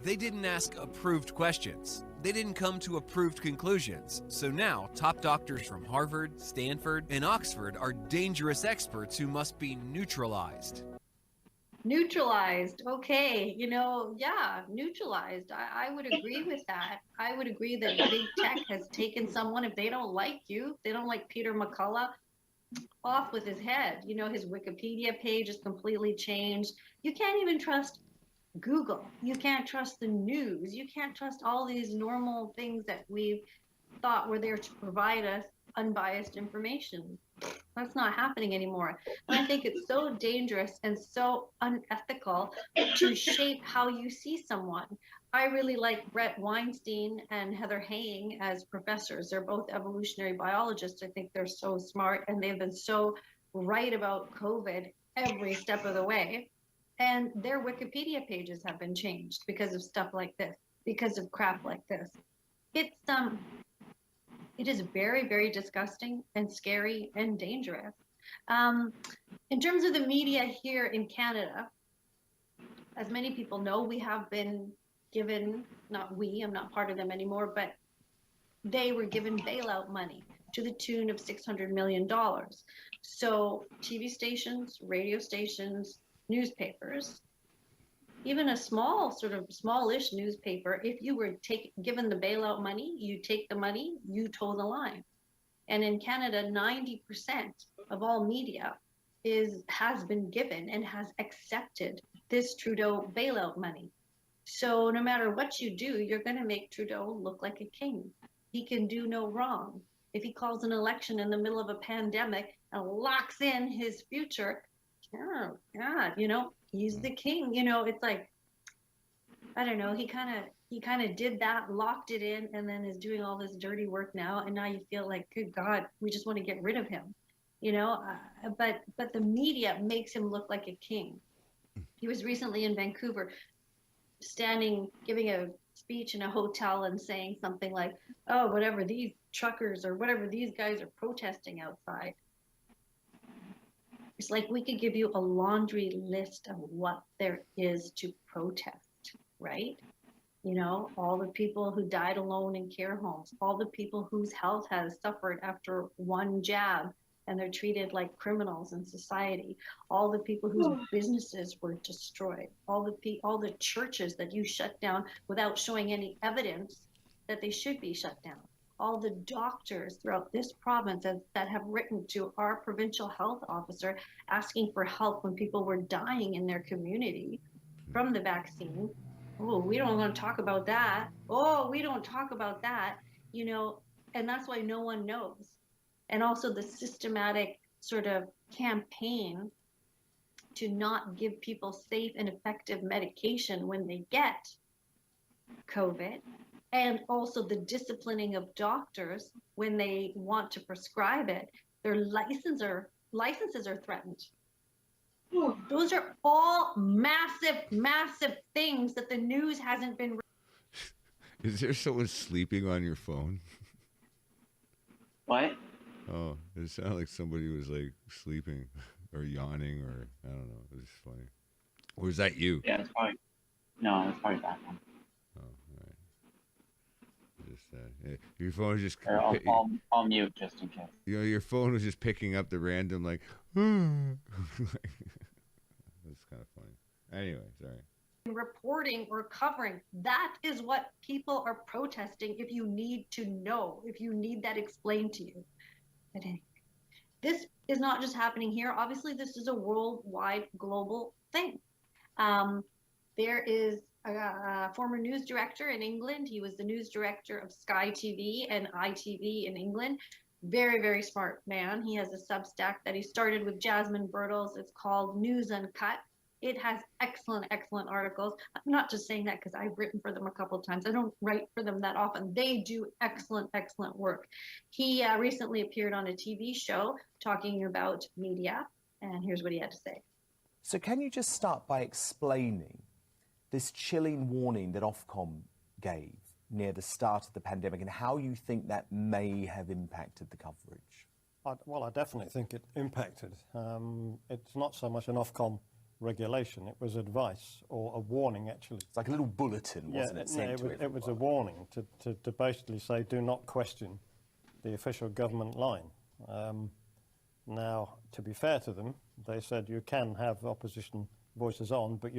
They didn't ask approved questions. They didn't come to approved conclusions. So now, top doctors from Harvard, Stanford, and Oxford are dangerous experts who must be neutralized. Neutralized. Okay. Yeah, neutralized. I would agree with that. I would agree that big tech has taken someone, if they don't like you, they don't like Peter McCullough, off with his head. His Wikipedia page is completely changed. You can't even trust Google. You can't trust the news. You can't trust all these normal things that we've thought were there to provide us unbiased information. That's not happening anymore. And I think it's so dangerous and so unethical to shape how you see someone. I really like Brett Weinstein and Heather Haying as professors. They're both evolutionary biologists. I think they're so smart, and they've been so right about COVID every step of the way. And their Wikipedia pages have been changed because of stuff like this, because of crap like this. It is very, very disgusting and scary and dangerous. In terms of the media here in Canada, as many people know, we have been given, not we, I'm not part of them anymore, but they were given bailout money to the tune of $600 million. So TV stations, radio stations, newspapers, even a smallish newspaper, if you were given the bailout money, you take the money, you toe the line. And in Canada, 90% of all media has been given and has accepted this Trudeau bailout money. So no matter what you do, you're going to make Trudeau look like a king. He can do no wrong. If he calls an election in the middle of a pandemic and locks in his future, oh God, he's the king. It's like, I don't know, he kind of did that, locked it in, and then is doing all this dirty work now, and now you feel like, good God, we just want to get rid of him. But the media makes him look like a king. He was recently in Vancouver, giving a speech in a hotel and saying something like, oh, whatever these truckers or whatever these guys are protesting outside. It's like we could give you a laundry list of what there is to protest, right? All the people who died alone in care homes, all the people whose health has suffered after one jab and they're treated like criminals in society, all the people whose businesses were destroyed, all the churches that you shut down without showing any evidence that they should be shut down, all the doctors throughout this province that have written to our provincial health officer asking for help when people were dying in their community from the vaccine. Oh, we don't want to talk about that. Oh, we don't talk about that, and that's why no one knows. And also the systematic sort of campaign to not give people safe and effective medication when they get COVID, and also the disciplining of doctors when they want to prescribe it. Their licenses are threatened. Those are all massive, massive things that the news hasn't been. Is there someone sleeping on your phone? What? Oh, it sounded like somebody was like sleeping or yawning, or I don't know. It was funny. Or was that you? Yeah, it's probably that one. Oh, all right. Just your phone was just. I'll mute just in case. Your phone was just picking up the random like. That's kind of funny. Anyway, sorry. Reporting or covering, that is what people are protesting. If you need to know, if you need that explained to you. But anyway, this is not just happening here. Obviously, this is a worldwide, global thing. There is a former news director in England. He was the news director of Sky TV and ITV in England. Very, very smart man. He has a Substack that he started with Jasmine Birtles. It's called News Uncut. It has excellent, excellent articles. I'm not just saying that because I've written for them a couple of times. I don't write for them that often. They do excellent, excellent work. He recently appeared on a TV show talking about media, and here's what he had to say. So can you just start by explaining this chilling warning that Ofcom gave near the start of the pandemic and how you think that may have impacted the coverage? Well, I definitely think it impacted. It's not so much an Ofcom regulation, it was advice or a warning, actually. It's like a little bulletin, wasn't it? It was a warning to basically say, do not question the official government line. Now, to be fair to them, they said you can have opposition voices on, but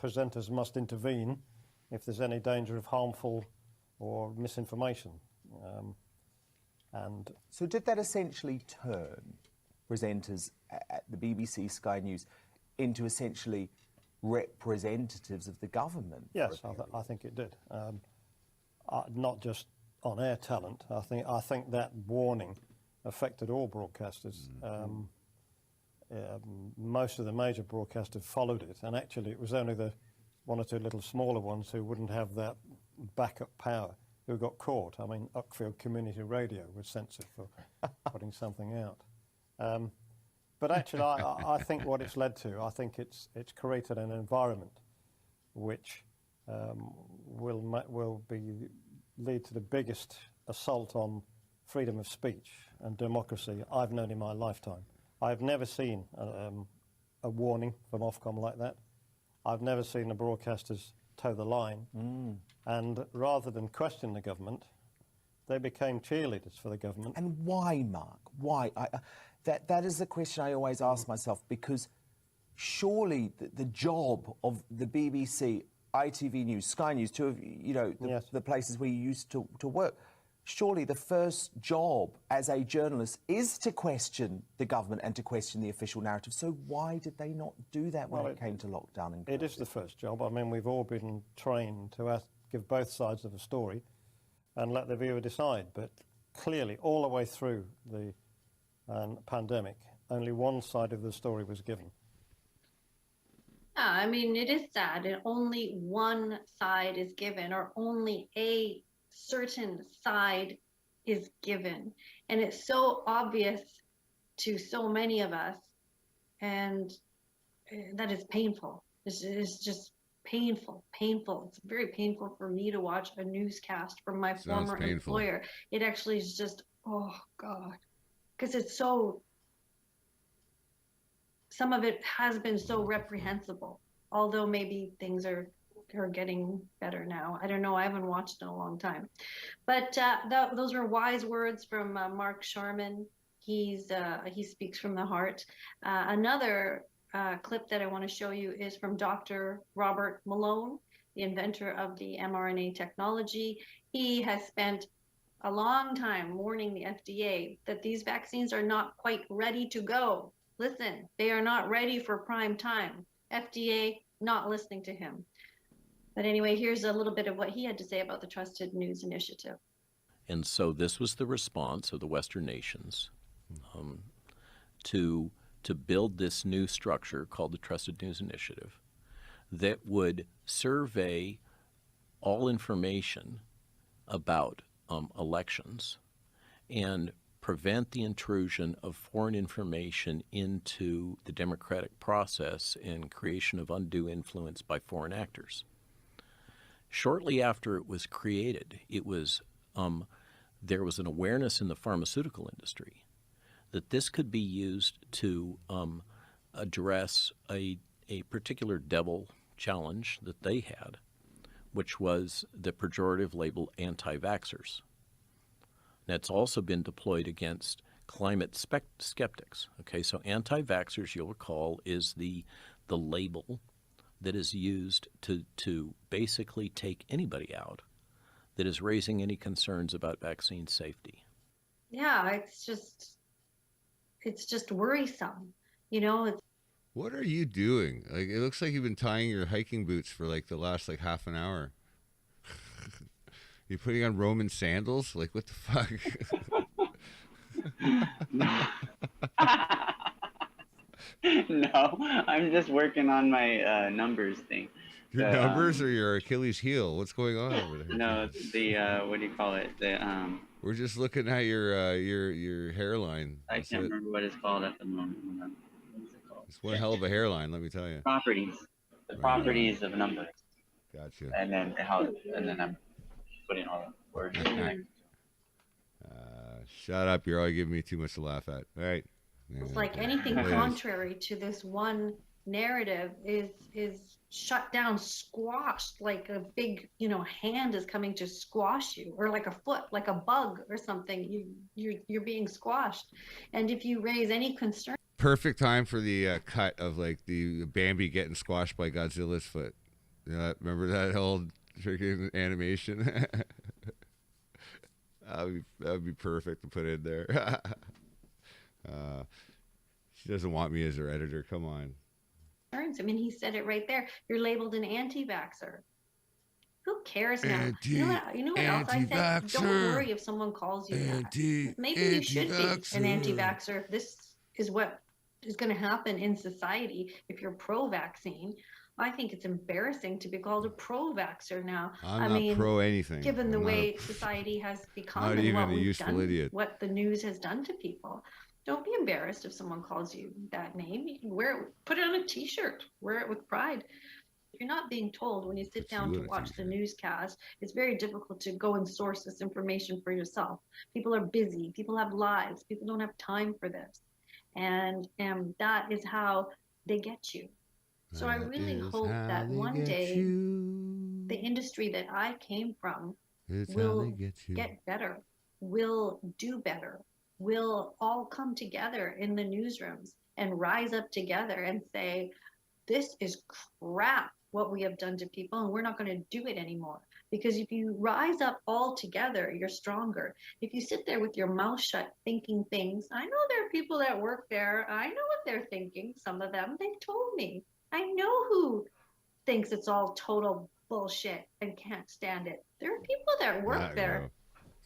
presenters must intervene if there's any danger of harmful or misinformation. And so did that essentially turn presenters at the BBC, Sky News, into essentially representatives of the government? Yes, I think it did. Not just on-air talent. I think that warning affected all broadcasters. Most of the major broadcasters followed it, and actually it was only the one or two little smaller ones who wouldn't have that backup power who got caught. I mean, Uckfield Community Radio was censored for putting something out. But actually, I think what it's led to, I think it's created an environment which will lead to the biggest assault on freedom of speech and democracy I've known in my lifetime. I've never seen a warning from Ofcom like that. I've never seen the broadcasters toe the line. And rather than question the government, they became cheerleaders for the government. And why, Mark? Why? That is the question I always ask myself, because surely the job of the BBC, ITV News, Sky News, two of the places where you used to work, surely the first job as a journalist is to question the government and to question the official narrative. So why did they not do that when it came to lockdown? And it is the first job. I mean, we've all been trained to give both sides of a story and let the viewer decide. But clearly, all the way through the pandemic, only one side of the story was given. Yeah, I mean, it is sad. And only one side is given, or only a certain side is given. And it's so obvious to so many of us, and that is painful. It's just painful. It's very painful for me to watch a newscast from my former employer. It actually is just, oh God, because it's so, some of it has been so reprehensible, although maybe things are getting better now. I don't know. I haven't watched in a long time. But those are wise words from Mark Sharman. He speaks from the heart. Another clip that I want to show you is from Dr. Robert Malone, the inventor of the mRNA technology. He has spent a long time warning the FDA that these vaccines are not quite ready to go. Listen, they are not ready for prime time. FDA not listening to him. But anyway, here's a little bit of what he had to say about the Trusted News Initiative. And so this was the response of the Western nations to build this new structure called the Trusted News Initiative that would survey all information about elections and prevent the intrusion of foreign information into the democratic process and creation of undue influence by foreign actors. Shortly after it was created, there was an awareness in the pharmaceutical industry that this could be used to address a particular devil challenge that they had, which was the pejorative label anti-vaxxers. That's also been deployed against climate skeptics. Okay, so anti-vaxxers, you'll recall, is the label that is used to basically take anybody out that is raising any concerns about vaccine safety. Yeah, it's just, it's just worrisome. You know, it's What are you doing? Like, it looks like you've been tying your hiking boots for like the last like half an hour. You putting on Roman sandals? Like, what the fuck? No, I'm just working on my numbers thing. Your numbers or your Achilles heel? What's going on over there? No, the what do you call it? The We're just looking at your hairline. I That's can't it. remember what it's called at the moment. Hold on. What is it called? It's one hell of a hairline, let me tell you. Properties. The properties of numbers. Gotcha. And then I'm putting all the words in there. Shut up! You're all giving me too much to laugh at. All right. It's like anything contrary to this one narrative is shut down, squashed, like a big, hand is coming to squash you, or like a foot, like a bug or something. You're being squashed. And if you raise any concern, Perfect time for the cut of like the Bambi getting squashed by Godzilla's foot. You know, remember that old freaking animation? That would be perfect to put in there. She doesn't want me as her editor. Come on. I mean, he said it right there. You're labeled an anti-vaxxer. Who cares now? You know what else I said? Don't worry if someone calls you that. Maybe you should be an anti-vaxxer if this is what is going to happen in society if you're pro-vaccine. I think it's embarrassing to be called a pro-vaxxer now. I'm not pro anything. Given the way society has become not and even what a we've useful done, idiot. what the news has done to people. Don't be embarrassed if someone calls you that name. You can wear it, put it on a t-shirt, wear it with pride. If you're not being told when you sit down to watch the newscast, it's very difficult to go and source this information for yourself. People are busy, people have lives, people don't have time for this. And that is how they get you. So I really hope that one day the industry that I came from will get better, will do better, will all come together in the newsrooms and rise up together and say, this is crap what we have done to people, and we're not going to do it anymore. Because if you rise up all together, you're stronger. If you sit there with your mouth shut thinking things, I know there are people that work there. I know what they're thinking. Some of them, they've told me. I know who thinks it's all total bullshit and can't stand it. There are people that work there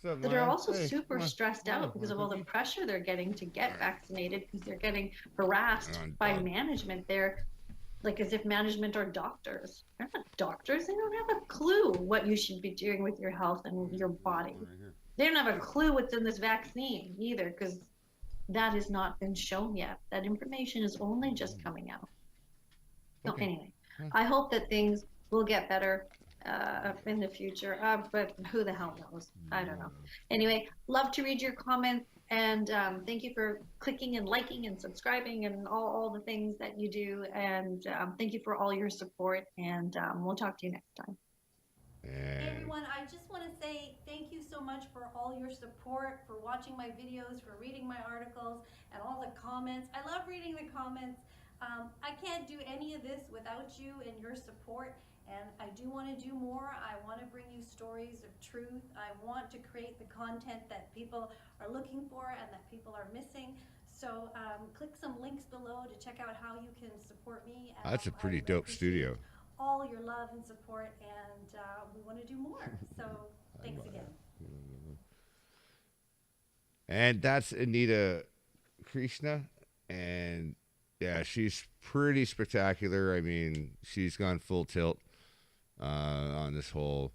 that are also super stressed out because of all the pressure they're getting to get vaccinated, because they're getting harassed by management there, like as if management are doctors. They're not doctors. They don't have a clue what you should be doing with your health and your body. They don't have a clue what's in this vaccine either, because that has not been shown yet. That information is only just coming out. So anyway, I hope that things will get better in the future, but who the hell knows? I don't know. Anyway, love to read your comments, and thank you for clicking and liking and subscribing and all the things that you do, and thank you for all your support, and we'll talk to you next time. Hey everyone, I just want to say thank you so much for all your support, for watching my videos, for reading my articles, and all the comments. I love reading the comments. I can't do any of this without you and your support, and I do want to do more. I want to bring you stories of truth. I want to create the content that people are looking for and that people are missing. So click some links below to check out how you can support me. That's a pretty dope studio. All your love and support, and we want to do more. So thanks again. And that's Anita Krishna, and yeah, she's pretty spectacular. I mean, she's gone full tilt on this whole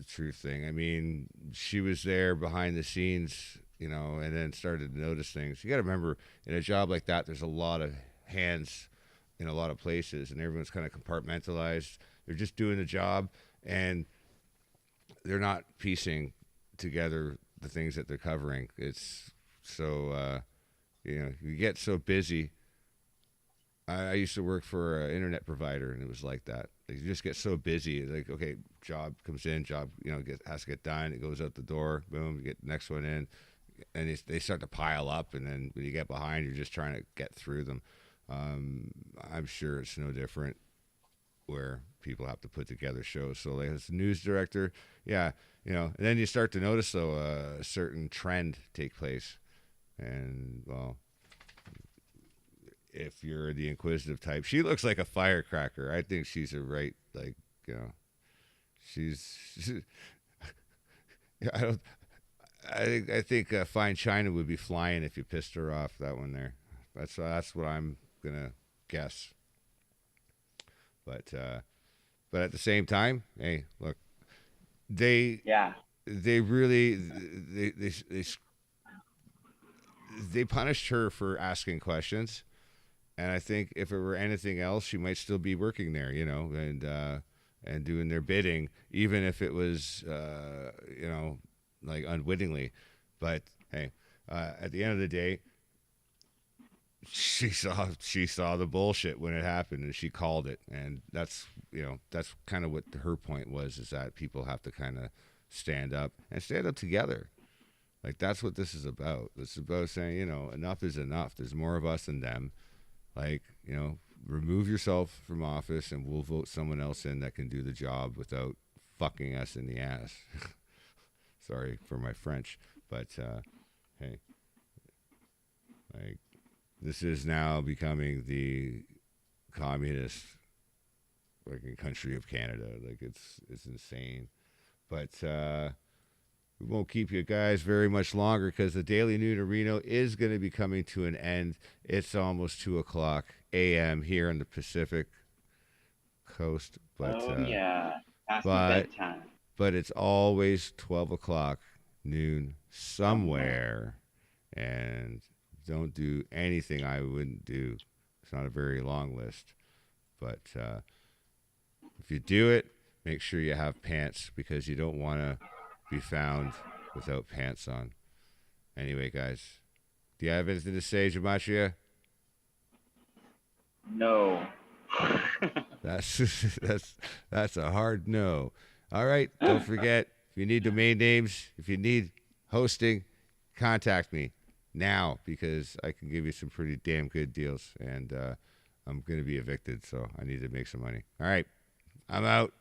truth thing. I mean, she was there behind the scenes, and then started to notice things. You got to remember, in a job like that, there's a lot of hands in a lot of places, and everyone's kind of compartmentalized. They're just doing the job, and they're not piecing together the things that they're covering. It's so, you get so busy. I used to work for an internet provider, and it was like that. You just get so busy. Like, okay, job comes in, job, has to get done. It goes out the door, boom, you get the next one in, and they start to pile up. And then when you get behind, you're just trying to get through them. I'm sure it's no different where people have to put together shows. So like as a news director, yeah, and then you start to notice though a certain trend take place. And well, if you're the inquisitive type, she looks like a firecracker. I think she's a right, like, you know, she's I don't. I think Fine China would be flying if you pissed her off. That one there. That's what I'm gonna guess. But at the same time, hey, look, they really they punished her for asking questions, and I think if it were anything else, she might still be working there, you know, and doing their bidding, even if it was you know, like unwittingly. But hey, at the end of the day, she saw the bullshit when it happened, and she called it. And that's, you know, that's kind of what her point was, is that people have to kind of stand up together. Like, that's what this is about. It's about saying, you know, enough is enough. There's more of us than them. Like, you know, remove yourself from office and we'll vote someone else in that can do the job without fucking us in the ass. Sorry for my French, but hey, like, this is now becoming the communist fucking country of Canada. Like, it's insane. But we won't keep you guys very much longer because the Daily Noonerino is going to be coming to an end. It's almost 2:00 a.m. here on the Pacific Coast. But, past bedtime. But it's always 12:00 noon somewhere. And don't do anything I wouldn't do. It's not a very long list. But if you do it, make sure you have pants, because you don't want to be found without pants on. Anyway, guys, do you have anything to say, Gematria? No. That's a hard no. All right, don't forget, if you need domain names, if you need hosting, contact me now, because I can give you some pretty damn good deals, and I'm going to be evicted, so I need to make some money. All right, I'm out.